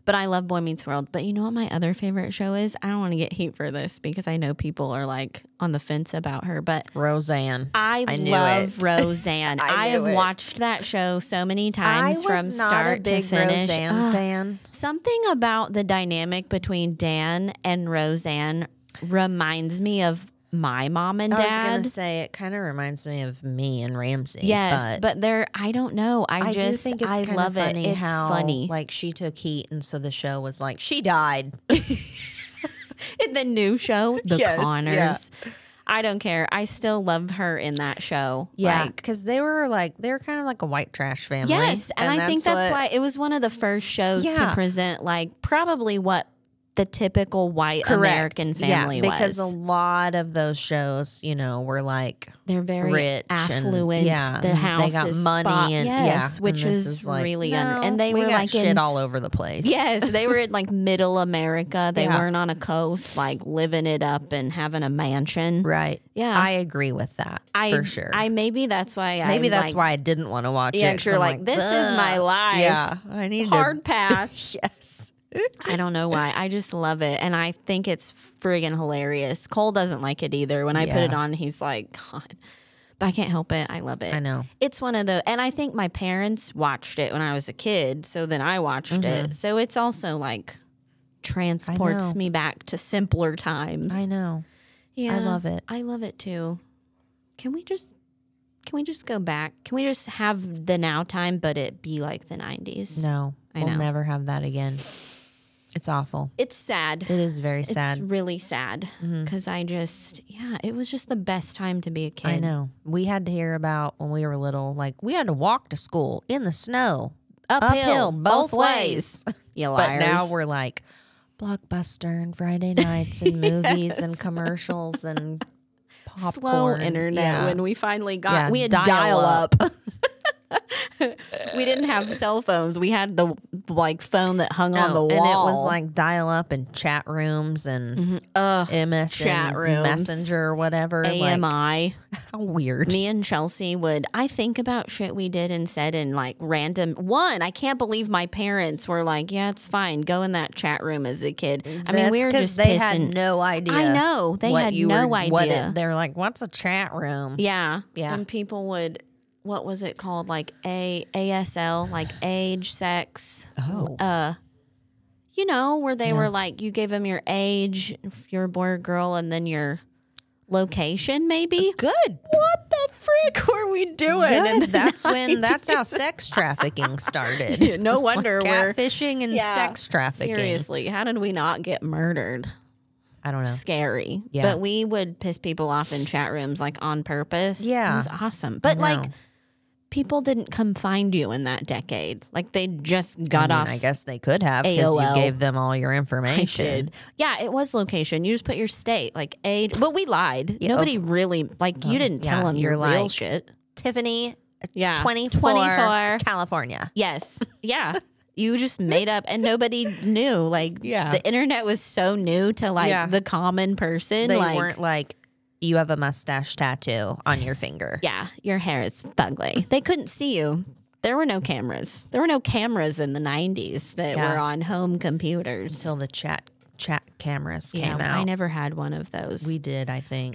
But I love Boy Meets World. But you know what my other favorite show is? I don't want to get heat for this because I know people are like on the fence about her, but
Roseanne.
I love Roseanne. I have watched that show so many times from start to finish.
Roseanne fan.
Something about the dynamic between Dan and Roseanne reminds me of my mom and dad.
I was going to say, it kind of reminds me of me and Ramsey.
Yes, but they're, I don't know. I
do think it's kind
love
of funny
It's
how,
funny.
like, she took heat, and so the show was like, she died.
In the new show, The Connors.
Yeah.
I don't care. I still love her in that show.
Yeah, because they were kind of like a white trash family.
Yes, and I think that's why it was one of the first shows to present, like, probably what the typical white American family was.
Because a lot of those shows, you know, were like
they're very
rich
affluent.
And,
the house
they got
is
money
and which is
like,
really
and
they
we
were
got
like
shit all over the place.
Yes, they were in like middle America. They weren't on a coast, like living it up and having a mansion.
Right.
Yeah,
I agree with that for sure.
Maybe that's why.
Why I didn't want to watch it.
Yeah, you're like, this is my life.
Yeah, I need
hard pass.
Yes.
I don't know why. I just love it. And I think it's friggin' hilarious. Cole doesn't like it either. When I put it on, he's like, God. But I can't help it. I love it.
I know.
It's one of the, and I think my parents watched it when I was a kid. So then I watched it. So it's also like transports me back to simpler times.
I know.
Yeah.
I love it.
I love it too. Can we just go back? Can we just have the now time, but it be like the 90s?
No. We'll never have that again. It's awful.
It's sad.
It is very sad.
It's really sad because it was just the best time to be a kid.
I know. We had to hear about when we were little, like we had to walk to school in the snow. Uphill both ways.
You liars.
But now we're like Blockbuster and Friday nights and movies and commercials and popcorn.
Slow internet when we finally got. We had
dial up.
We didn't have cell phones. We had the phone that hung on the wall,
and it was like dial up and chat rooms and MS
chat rooms,
Messenger or whatever.
AMI.
Like, how weird.
Me and Chelsea I think about shit we did and said in like random I can't believe my parents were like, yeah, it's fine. Go in that chat room as a kid. I mean, we were just
they
pissing.
had no idea.
I know. They had no idea.
They're like, what's a chat room?
Yeah.
Yeah.
And people would, what was it called? Like ASL, like age, sex.
Oh.
You know, where they were like, you gave them your age, if you're a boy or girl, and then your location, maybe.
Good.
What the frick were we doing?
Good. That's how sex trafficking started.
No wonder we're
catfishing and sex trafficking.
Seriously, how did we not get murdered?
I don't know.
Scary.
Yeah.
But we would piss people off in chat rooms like on purpose.
Yeah.
It was awesome. But like, people didn't come find you in that decade. Like they just got off.
I guess they could have because you gave them all your information.
I did. Yeah, it was location. You just put your state, like age. But we lied. Nobody really, like, you didn't tell them your real shit.
Tiffany,
Yeah.
24, California.
Yes. Yeah. You just made up and nobody knew. Like, the internet was so new to like the common person.
They
like,
weren't like, you have a mustache tattoo on your finger.
Yeah, your hair is fugly. They couldn't see you. There were no cameras. There were no cameras in the 90s that were on home computers.
Until the chat cameras came out.
I never had one of those.
We did, I think.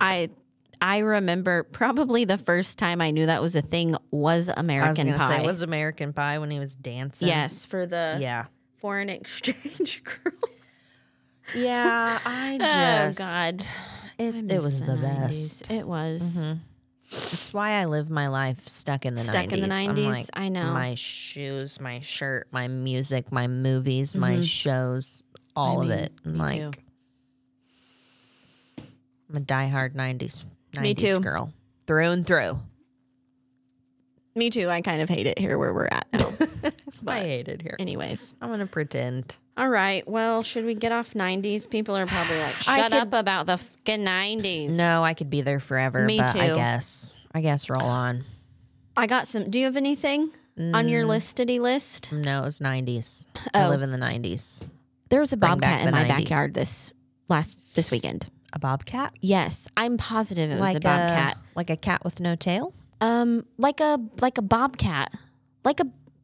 I remember probably the first time I knew that was a thing was American Pie.
Say, it was American Pie when he was dancing.
Yes, for the foreign exchange girl.
Yeah, I just...
Oh, God.
It was the
90s.
Best.
It was.
Mm-hmm. It's why I live my life stuck in the 90s.
Stuck in the 90s,
I'm like,
I know.
My shoes, my shirt, my music, my movies, my shows, all of it. I'm like,
too.
I'm a diehard 90s
Me too.
girl. Through and through.
Me too. I kind of hate it here where we're at now.
I hate it here.
Anyways.
I'm going to pretend.
All right. Well, should we get off 90s? People are probably like, shut up about the fucking 90s.
No, I could be there forever.
Me
but
too.
I guess roll on.
I got some. Do you have anything on your listity list?
No, it was 90s. I live in the 90s.
There was a bobcat in my
90s.
backyard this weekend.
A bobcat?
Yes, I'm positive it was a bobcat.
Like a cat with no tail?
Like a bobcat.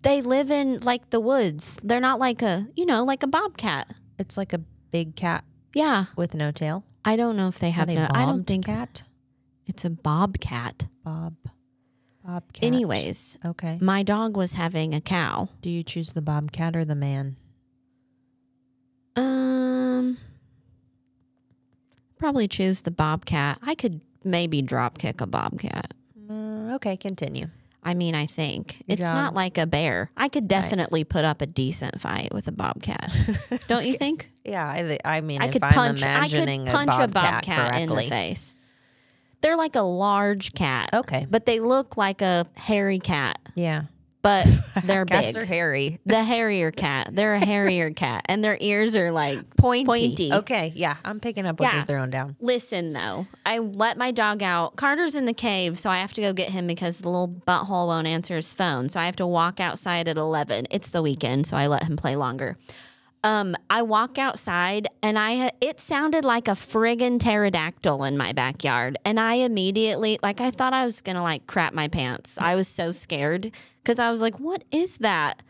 They live in like the woods. They're not like like a bobcat.
It's like a big cat.
Yeah.
With no tail?
I don't know if they have no. I don't think
cat.
It's a bobcat.
Bobcat.
Anyways,
okay.
My dog was having a cow.
Do you choose the bobcat or the man?
Probably choose the bobcat. I could maybe drop kick a bobcat.
Okay, continue.
I mean, I think it's not like a bear. I could definitely put up a decent fight with a bobcat. Don't you think?
Yeah, I mean,
I
if
could
I'm
punch
imagining
a bobcat
correctly.
in the face. They're like a large cat.
Okay.
But they look like a hairy cat.
Yeah.
But they're
Cats
big.
are hairy.
The hairier cat. They're a hairier cat. And their ears are like pointy.
Okay, yeah. I'm picking up what you're throwing down.
Listen, though. I let my dog out. Carter's in the cave, so I have to go get him because the little butthole won't answer his phone. So I have to walk outside at 11. It's the weekend, so I let him play longer. I walk outside, and it sounded like a friggin' pterodactyl in my backyard. And I immediately, I thought I was going to, crap my pants. I was so scared because I was like, what is that?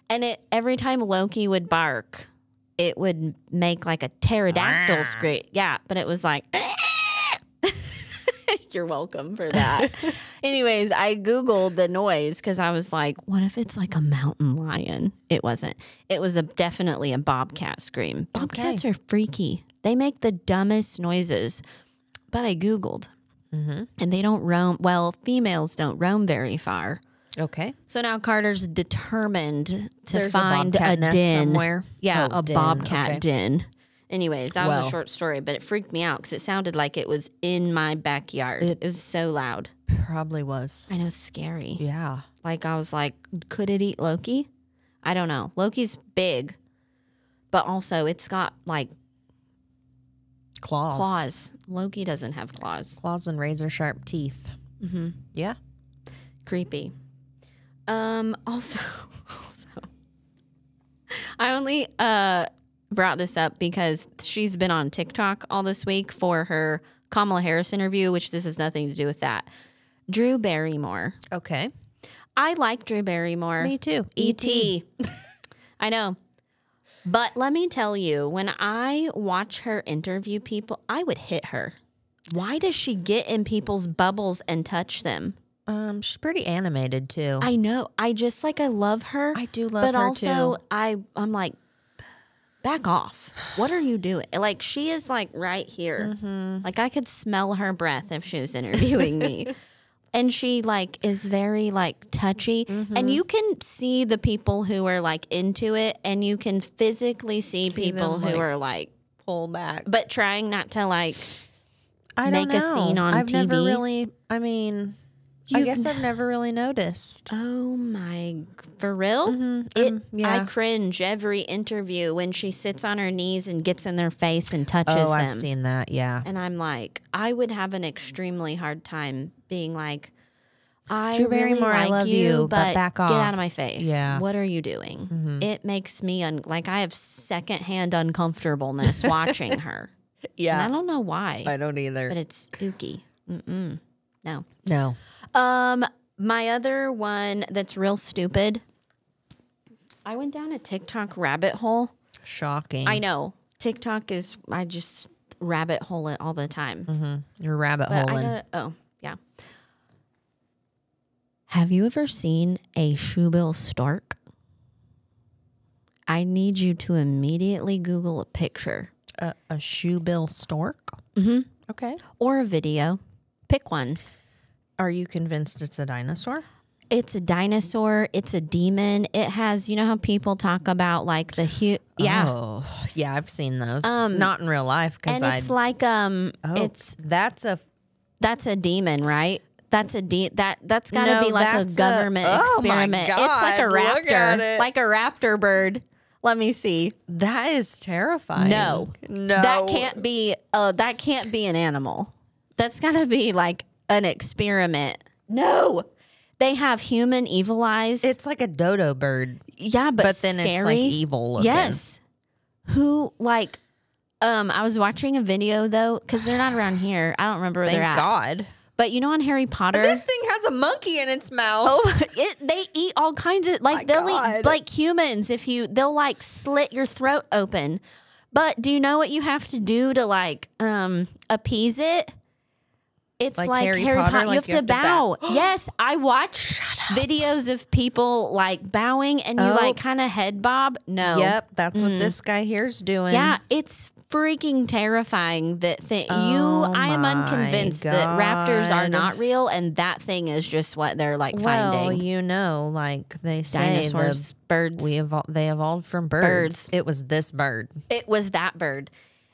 And every time Loki would bark, it would make, a pterodactyl scream. Yeah, but it was like... You're welcome for that. Anyways, I Googled the noise because I was like, what if it's like a mountain lion? It wasn't. It was definitely a bobcat scream. Bobcats are freaky. They make the dumbest noises. But I Googled. And they don't roam. Well, females don't roam very far.
Okay.
So now Carter's determined to
There's
find a
nest
den.
Somewhere.
Yeah, a
den.
bobcat den. Anyways, that was a short story, but it freaked me out because it sounded like it was in my backyard. It was so loud.
Probably was.
I know, scary.
Yeah.
I was like, could it eat Loki? I don't know. Loki's big, but also it's got claws. Loki doesn't have claws.
Claws and razor sharp teeth. Mm-hmm. Yeah.
Creepy. Also, I only brought this up because she's been on TikTok all this week for her Kamala Harris interview, which this has nothing to do with that. Drew Barrymore.
Okay.
I like Drew Barrymore.
Me too.
E.T. I know. But let me tell you, when I watch her interview people, I would hit her. Why does she get in people's bubbles and touch them?
She's pretty animated too.
I know. I just I love her.
I do love her too. But
also, I'm like, back off. What are you doing? She is right here. Mm-hmm. I could smell her breath if she was interviewing me. And she is very touchy. Mm-hmm. And you can see the people who are into it, and you can physically see people who are
pull back.
But trying not to
I don't
make
know.
a scene on
I've
TV.
Never really, I guess I've never really noticed.
Oh my, for real? Mm-hmm. I cringe every interview when she sits on her knees and gets in their face and touches them.
I've seen that, yeah.
And I'm like, I would have an extremely hard time being like, I
Drew
really
Barrymore,
like
I love
you,
but back off.
Get out of my face.
Yeah.
What are you doing? It makes me like I have secondhand uncomfortableness watching her.
Yeah.
And I don't know why.
I don't either.
But it's spooky. No.
No.
My other one that's real stupid. I went down a TikTok rabbit hole.
Shocking.
I know. TikTok is, I just rabbit hole it all the time.
You're rabbit
But
holing.
yeah. Have you ever seen a shoebill stork? I need you to immediately Google a picture.
A shoebill stork? Mm-hmm. Okay.
Or a video. Pick one.
Are you convinced it's a dinosaur?
It's a dinosaur. It's a demon. It has, you know how people talk about like the yeah.
Oh, yeah, I've seen those. Not in real life because
And it's like
that's
a demon, right? That's that's got to
No,
be like a
that's
government
oh my
experiment. It's like a
God, look at
raptor,
it.
like a raptor bird. Let me see.
that is terrifying.
No, that can't be. That can't be an animal. That's got to be like an experiment. No, they have human evil eyes.
It's like a dodo bird.
Yeah, but
then
scary.
it's like evil looking.
Yes. Who like? I was watching a video though because they're not around here. I don't remember where
Thank
they're at.
God.
But you know on Harry Potter,
This thing has a monkey in its mouth.
oh, they eat all kinds of like they'll
God.
eat like humans. They'll like slit your throat open. But do you know what you have to do to like appease it? It's like Harry Potter.
like
You have to bow. Yes, I watch videos of people like bowing and you like kind of head bob. No.
Yep, that's what this guy here's doing.
Yeah, it's freaking terrifying that I am unconvinced that raptors are
God.
not real and that thing is just what they're like
Well,
finding.
you know, like they say,
Dinosaurs, birds.
they evolved from birds. It was this bird.
It was that bird.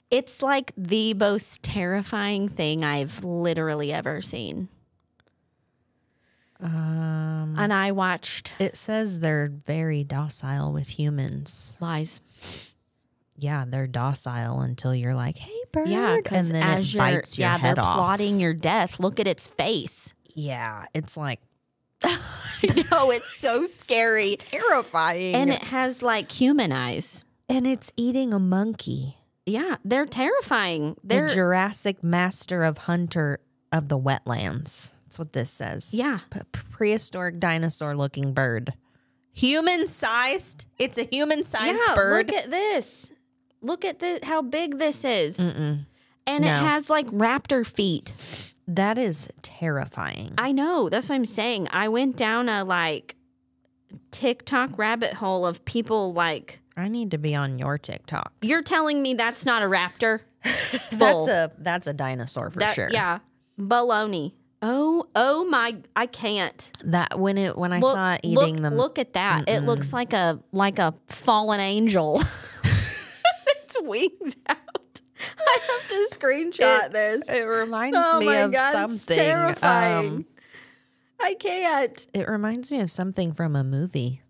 It's like the most terrifying thing I've literally ever seen. And I watched
It says they're very docile with humans.
lies.
Yeah, they're docile until you're like, "Hey, bird!"
Yeah,
and
because
then
as
it bites your
they're
head off.
plotting your death. Look at its face.
Yeah, it's like
No, it's so scary.
terrifying,
And it has like human eyes.
and it's eating a monkey.
Yeah, they're terrifying.
The Jurassic master of hunter of the wetlands. That's what this says.
Yeah.
Prehistoric dinosaur-looking bird. Human-sized. It's a human-sized bird.
Look at this. Look at this. How big this is. And it
No.
has like raptor feet.
That is terrifying.
I know. That's what I'm saying. I went down a like TikTok rabbit hole of people like.
I need to be on your TikTok.
You're telling me that's not a raptor? Bull.
That's a dinosaur for sure.
Yeah. Baloney. Oh my! I can't.
That when I saw it eating them.
Look at that! It looks like a fallen angel. Its wings out. I have to screenshot this.
It reminds
Oh
me
my
of
God,
something.
It's terrifying. I can't.
It reminds me of something from a movie,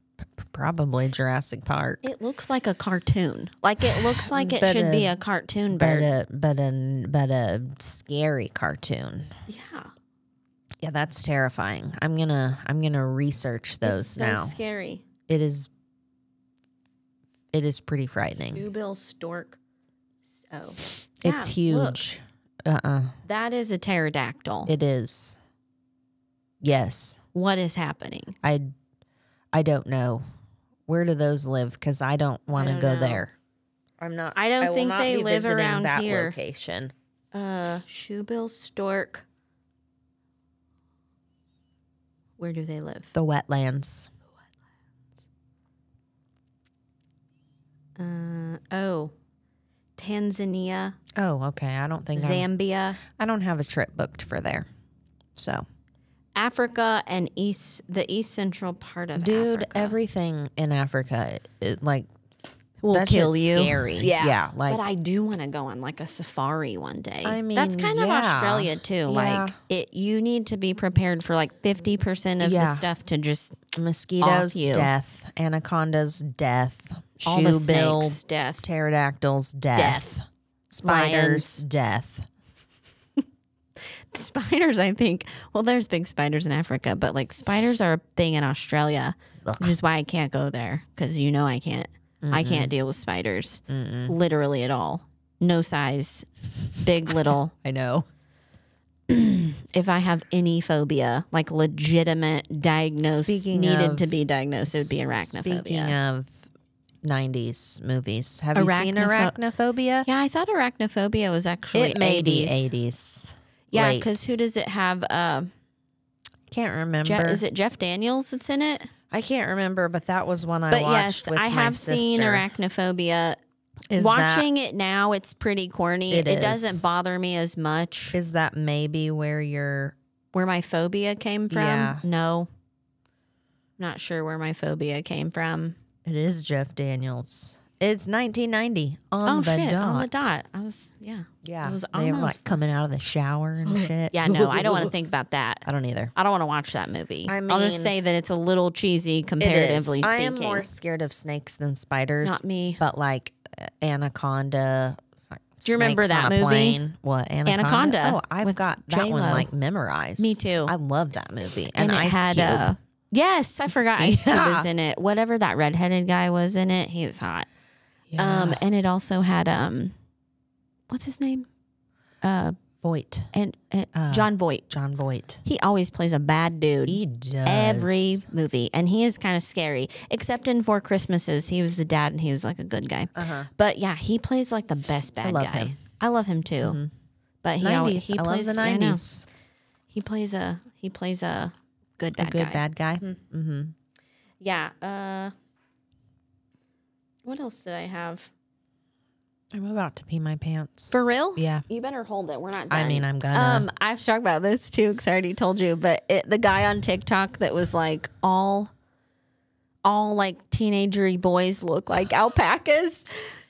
probably Jurassic Park.
It looks like a cartoon. Like it looks like it
But
should be a cartoon bird.
but a scary cartoon.
Yeah.
Yeah, that's terrifying. I'm gonna research those
So
now.
scary.
It is pretty frightening.
Shoebill stork. Oh,
It's huge.
That is a pterodactyl.
It is. Yes.
What is happening?
I don't know. Where do those live? Because I don't want to
don't
go
know.
there. I'm not.
I don't
will
think
not
they
be
live
visiting
around
that
here.
Location.
Shoebill stork. Where do they live?
The wetlands.
Tanzania,
Oh, okay. I don't think
Zambia,
I don't have a trip booked for there. So,
Africa, and the east central part of
dude,
Africa.
everything in Africa, like
will
that
kill
shit's
you.
Scary.
Yeah,
like
but I do want to go on like a safari one day.
I mean,
that's kind of
yeah.
Australia too.
Yeah.
Like you need to be prepared for like 50% of the
Yeah.
stuff to just
mosquitoes,
off you.
death. Anacondas, death.
all the
Shoebill,
snakes, death.
pterodactyls, death.
Death.
Spiders,
Lions.
death.
spiders, I think, well, there's big spiders in Africa, but like spiders are a thing in Australia, which is why I can't go there because I can't. I can't deal with spiders, literally at all. No size, big, little.
I know.
If I have any phobia, like legitimate diagnosed, needed to be diagnosed, it would be arachnophobia.
Speaking of 90s movies, have you seen Arachnophobia?
Yeah, I thought Arachnophobia was actually
it may
80s.
Be 80s.
Yeah, because who does it have?
Can't remember.
Is it Jeff Daniels that's in it?
I can't remember, but that was one I watched
yes,
with
I
my
have
sister.
seen Arachnophobia. Watching it now, it's pretty corny. It doesn't bother me as much.
Is that maybe where
my phobia came from?
Yeah.
No. Not sure where my phobia came from.
It is Jeff Daniels. It's 1990 on the dot.
On the dot. I was, yeah.
Yeah.
So it was
they were like coming out of the shower and shit.
Yeah, no, I don't want to think about that.
I don't either.
I don't want to watch that movie.
I mean,
I'll just say that it's a little cheesy comparatively speaking.
I am more scared of snakes than spiders.
Not me.
But like Anaconda.
Do you remember that movie?
Plane. What, Anaconda? Oh, I've got that
J-Lo.
one like memorized.
Me too.
I love that movie.
And
Ice Cube.
Yes, I forgot Ice Cube was in it. Whatever that redheaded guy was in it, he was hot.
Yeah.
And it also had what's his name?
Voight.
And John Voight.
John Voight.
He always plays a bad dude.
He does.
Every movie. And he is kind of scary. Except in Four Christmases, he was the dad and he was like a good guy. But yeah, he plays like the best bad guy.
Him.
I love him too.
Mm-hmm.
But he
90s.
he
I
plays
love the 90s.
He plays a good bad guy.
A good bad guy. Mm-hmm.
Yeah. What else did I have?
I'm about to pee my pants.
For real?
Yeah.
You better hold it. We're not done.
I mean, I'm gonna.
I've talked about this too because I already told you, but the guy on TikTok that was like all like teenagery boys look like alpacas.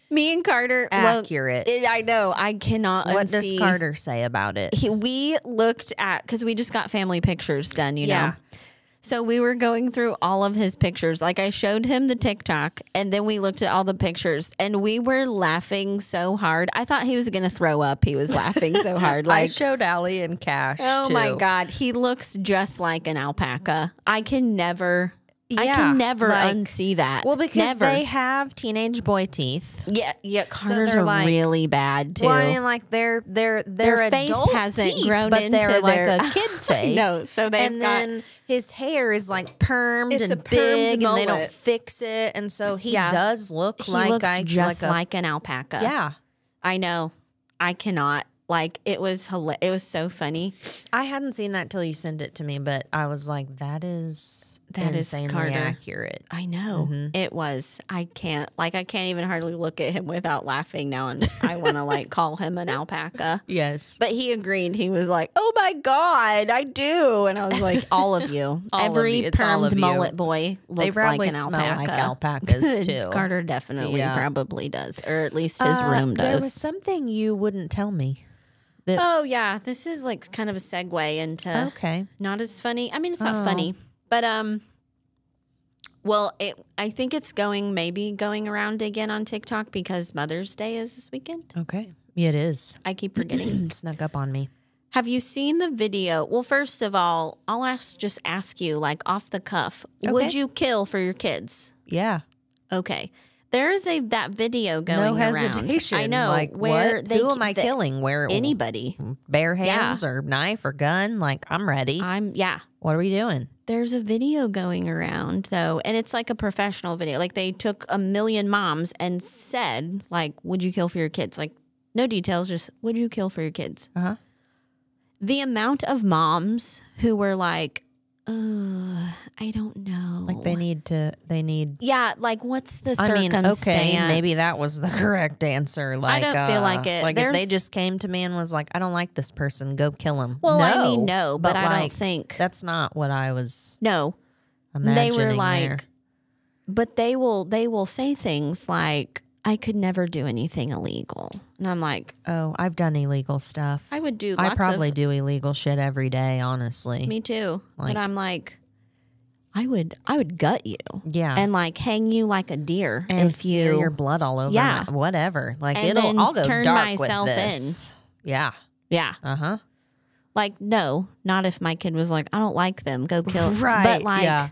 Me and Carter.
Accurate.
I know. I cannot
What
unsee.
does Carter say about it?
We looked at, because we just got family pictures done, you know. So we were going through all of his pictures. Like I showed him the TikTok and then we looked at all the pictures and we were laughing so hard. I thought he was going to throw up. He was laughing so hard. Like,
I showed Allie and Cash.
oh
too.
my God. He looks just like an alpaca. I can never unsee that.
Well, because
never.
they have teenage boy teeth.
Yeah. Carter's
they're like,
really bad too.
Well, I mean, like their
face
adult
hasn't
teeth,
grown
but
into
they're like
their
a kid face.
No, so
then his hair is like permed
It's
and
a permed
big, and they don't
mullet.
fix it, and so he does look
he
like
looks just like an alpaca.
Yeah,
I know. I cannot. Like it was it was so funny.
I hadn't seen that till you sent it to me, but I was like, that is insanely
Carter.
accurate.
I know. It was. I can't even hardly look at him without laughing now, and I want to like call him an alpaca.
Yes,
But he agreed. He was like, "Oh my God, I do," and I was like, "All of you, every permed mullet boy looks like an
smell
alpaca."
like alpacas too.
Carter definitely probably does, or at least his room does.
There was something you wouldn't tell me.
Oh yeah, this is like kind of a segue into not as funny. I mean, it's not funny, but well, I think it's going around again on TikTok because Mother's Day is this weekend.
Okay, yeah, it is.
I keep forgetting.
Snuck up on me.
Have you seen the video? Well, first of all, I'll just ask you like off the cuff. Would you kill for your kids?
Yeah.
Okay. There is that video going
no
around.
hesitation.
I know.
Like,
where
what? Who am I killing? Where
anybody?
Bare hands or knife or gun? Like, I'm ready. What are we doing?
There's a video going around though, and it's like a professional video. Like they took 1 million moms and said, like, would you kill for your kids? Like, no details, just would you kill for your kids? The amount of moms who were like, I don't know.
Like they need.
Yeah, like what's the circumstance?
I mean, okay, maybe that was the correct answer. Like,
I don't feel like it.
Like if they just came to me and was like, I don't like this person, go kill him.
Well,
no,
I mean, no, but I don't think.
That's not what I was
imagining. They were like,
there.
But they will say things like, I could never do anything illegal. And I'm like,
oh, I've done illegal stuff.
I would do
I probably do illegal shit every day, honestly.
Me too. But I'm like, I would gut you.
Yeah.
And like hang you like a deer
and
if
smear your blood all over whatever. Like
and
I'll go
turn
dark
myself
with this.
in.
Yeah.
Yeah.
Uh-huh.
Like, no, not if my kid was like, I don't like them, go kill.
Right.
But like,
yeah.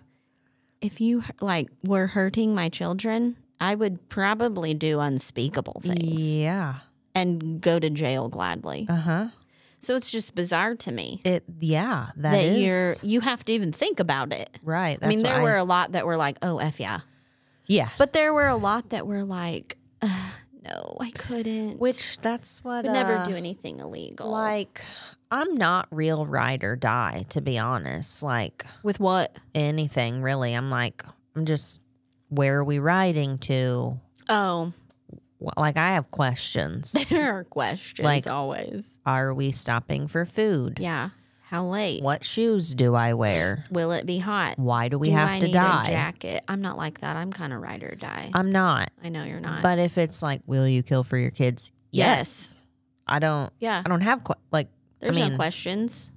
if you like were hurting my children, I would probably do unspeakable things.
Yeah.
And go to jail gladly.
Uh-huh.
So it's just bizarre to me.
That
that you have to even think about it.
Right.
I mean, there were a lot that were like, oh, F yeah.
Yeah.
But there were a lot that were like, no, I couldn't.
Which that's what...
Would never do anything illegal.
Like, I'm not real ride or die, to be honest. Like...
With what?
Anything, really. I'm just... Where are we riding to?
Oh.
Like, I have questions.
There are questions,
like,
always.
Are we stopping for food?
Yeah. How late?
What shoes do I wear?
Will it be hot?
Why do we have to die?
I need a jacket? I'm not like that. I'm kind of ride or die.
I'm not.
I know you're not.
But if it's like, will you kill for your kids? Yes. I don't.
Yeah.
I don't have
There's no questions.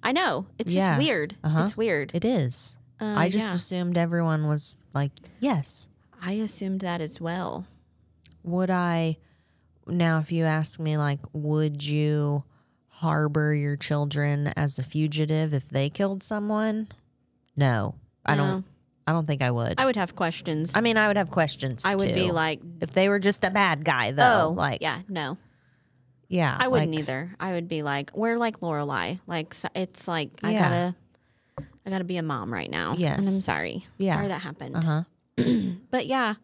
I know. It's just weird. It's weird.
It is. I just assumed everyone was like, yes.
I assumed that as well.
Would I, now if you ask me, like, would you harbor your children as a fugitive if they killed someone? No. I don't think I would.
I would have questions.
I mean, I would have questions
I would be like,
if they were just a bad guy though. Like,
yeah, no.
Yeah.
I wouldn't either. I would be like, we're like Lorelai. Like, it's like, I gotta be a mom right now.
Yes.
And I'm sorry.
Yeah.
Sorry that happened.
Uh-huh.
But yeah.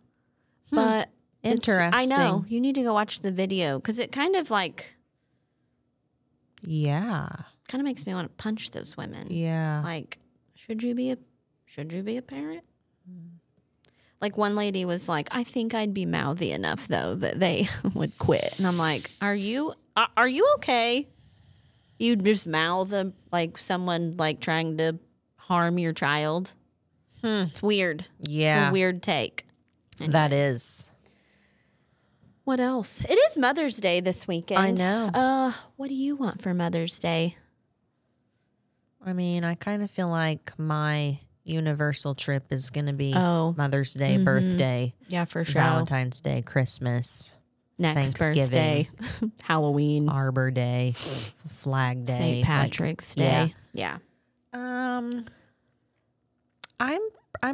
But
interesting.
I know. You need to go watch the video because it kind of like.
Yeah.
Kind of makes me want to punch those women.
Yeah.
Like, should you be a parent? Like one lady was like, I think I'd be mouthy enough though that they would quit. And I'm like, are you okay? You just mouth like someone like trying to harm your child. It's weird.
Yeah.
It's a weird take. Anyway.
That is.
What else? It is Mother's Day this weekend.
I know.
What do you want for Mother's Day?
I mean, I kind of feel like my universal trip is going to be Mother's Day, birthday.
Yeah, for sure.
Valentine's Day, Christmas.
Next
Thanksgiving,
birthday, Halloween,
Arbor Day, Flag Day,
St. Patrick's Day. Yeah.
I'm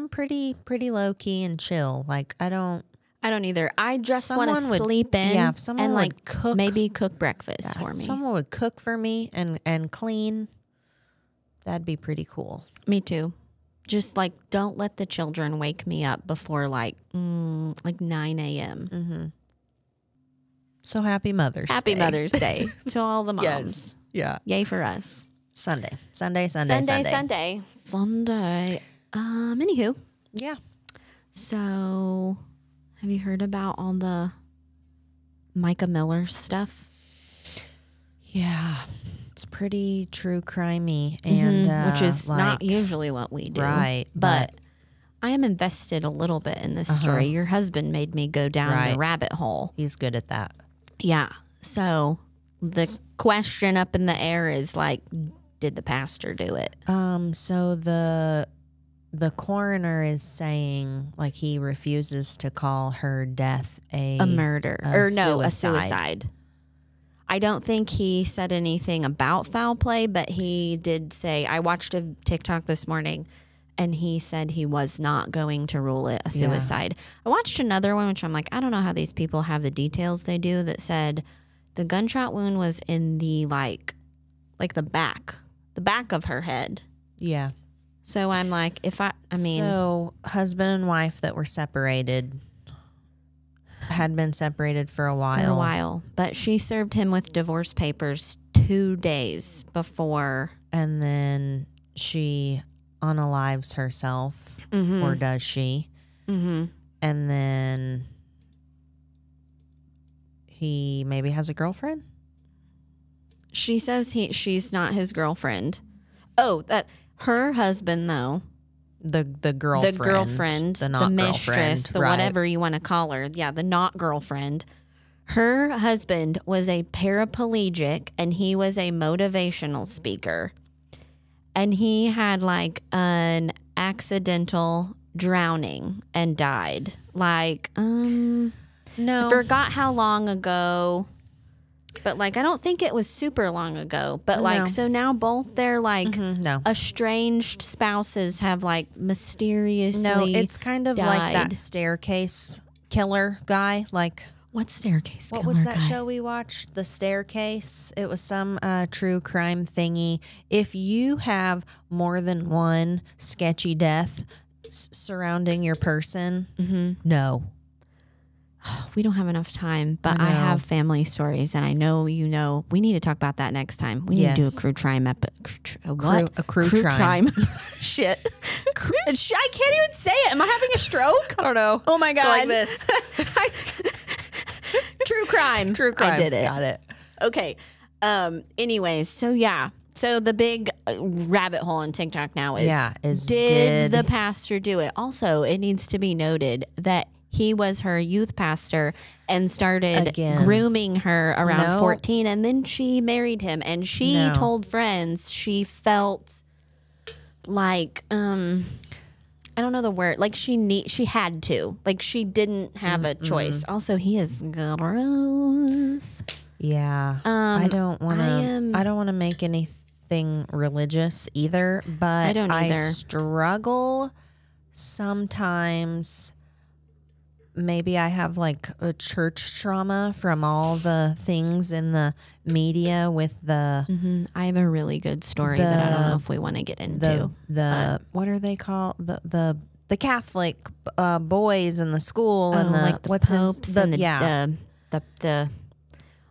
pretty low key and chill. Like I don't
either. I just want to sleep in.
Yeah, if someone
and like
would cook,
maybe cook breakfast for me.
If someone would cook for me and clean, that'd be pretty cool.
Me too. Just like don't let the children wake me up before like 9 a.m.
Mm-hmm. So happy Mother's Day.
Happy Mother's Day to all the moms.
Yes. Yeah.
Yay for us.
Sunday.
Anywho.
Yeah.
So, have you heard about all the Micah Miller stuff?
Yeah. It's pretty true crimey and
which is not usually what we do.
Right.
But I am invested a little bit in this story. Your husband made me go down the rabbit hole.
He's good at that.
Yeah. So the question up in the air is like, did the pastor do it?
So the coroner is saying like he refuses to call her death a
murder a suicide. I don't think he said anything about foul play, but he did say, I watched a TikTok this morning and he said he was not going to rule it a suicide. Yeah. I watched another one, which I'm like, I don't know how these people have the details they do, that said the gunshot wound was in the like the back of her head.
Yeah.
So I'm like, so
husband and wife that were separated had been separated for a while.
But she served him with divorce papers 2 days before.
And then she unalives herself, or does she? Mm-hmm. And then he maybe has a girlfriend?
She says she's not his girlfriend. Oh, that her husband though.
The girlfriend,
the mistress, the whatever you want to call her. Yeah, the not girlfriend. Her husband was a paraplegic and he was a motivational speaker. And he had like an accidental drowning and died. Like,
no.
I forgot how long ago. But like, I don't think it was super long ago. But like, so now both their like estranged spouses have like mysteriously
it's kind of like that staircase killer guy. Like,
what staircase killer
what was that
guy?
show we watched? The Staircase. It was some true crime thingy. If you have more than one sketchy death surrounding your person, no.
We don't have enough time, but I have family stories, and I know you know. We need to talk about that next time. We need to do a crew crime
A crew crime.
Shit. I can't even say it. Am I having a stroke?
I don't know.
Oh my God.
Like this.
True crime.
True crime.
I did it.
Got it.
Okay. Anyways, so yeah. So the big rabbit hole in TikTok now is did the pastor do it? Also, it needs to be noted that he was her youth pastor and started grooming her around 14, and then she married him, and she told friends she felt like I don't know the word, like she had to, like she didn't have a choice. Also, he is gross.
Yeah. I don't want to make anything religious either, but
I don't either.
I struggle sometimes. Maybe I have like a church trauma from all the things in the media with the.
I have a really good story that I don't know if we want to get into.
What are they called? The Catholic boys in the school and the
like the
what's
popes
his,
and the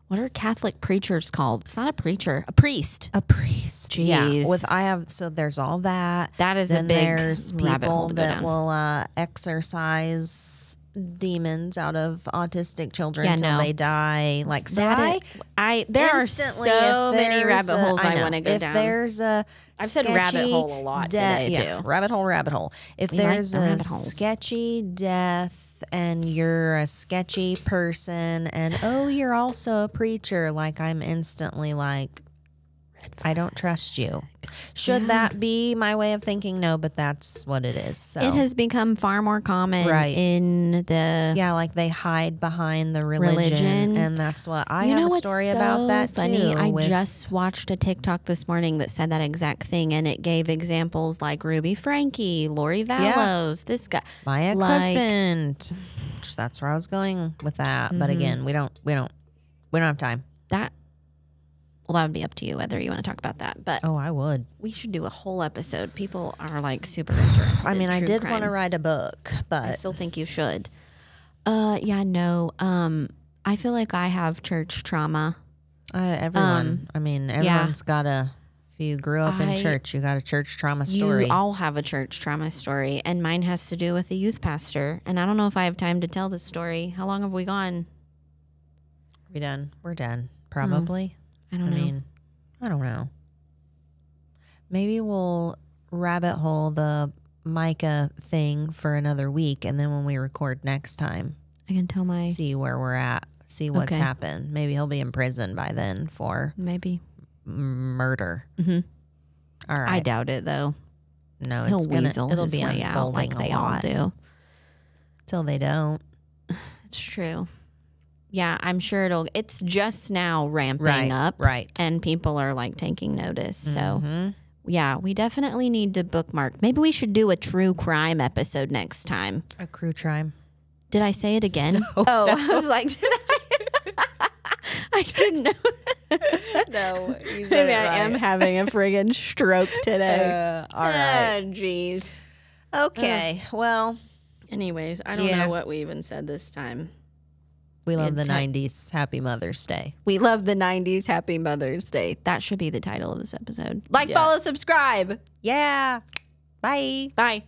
what are Catholic preachers called? It's not a preacher, a priest.
A priest.
Jeez.
Yeah. So there's all that.
That is
then
a big
there's
rabbit hole
people
to go
that
down.
will exorcise demons out of autistic children until they die. Like, so there
are so many rabbit holes I want to go down.
If there's a
I've said rabbit hole a lot today too.
Rabbit hole. If there's a sketchy death and you're a sketchy person and you're also a preacher, like I'm instantly like, I don't trust you. Should that be my way of thinking? No, but that's what it is. So
it has become far more common in the
like they hide behind the religion, and that's what I have a story about that
funny?
too.
I just watched a TikTok this morning that said that exact thing, and it gave examples like Ruby Frankie, Lori Vallows, this guy,
my ex-husband. That's where I was going with that. But again, we don't have time.
Well, that would be up to you whether you want to talk about that. But
I would.
We should do a whole episode. People are like super interested.
I mean, I did
want
to write a book, but
I still think you should. I feel like I have church trauma.
Everyone. Everyone's got a. If you grew up in church, you got a church trauma story.
You all have a church trauma story, and mine has to do with a youth pastor. And I don't know if I have time to tell this story. How long have we gone?
We done? We're done. Probably.
I don't know.
I don't know. Maybe we'll rabbit hole the Micah thing for another week, and then when we record next time,
I can tell
see where we're at, see what's happened. Maybe he'll be in prison by then for murder.
Mm-hmm.
All right.
I doubt it though.
No,
it'll
be
way out like they all do.
Till they don't.
It's true. Yeah, I'm sure it's just now ramping up.
Right.
And people are like taking notice. So, yeah, we definitely need to bookmark. Maybe we should do a true crime episode next time.
A crew crime.
Did I say it again?
No,
I was like, did I? I didn't know.
No, you said
Maybe
it right.
I am having a friggin' stroke today.
All right.
Jeez.
Okay, well.
Anyways, I don't know what we even said this time.
We love the 90s. Happy Mother's Day.
We love the 90s. Happy Mother's Day. That should be the title of this episode. Follow, subscribe.
Yeah. Bye.
Bye.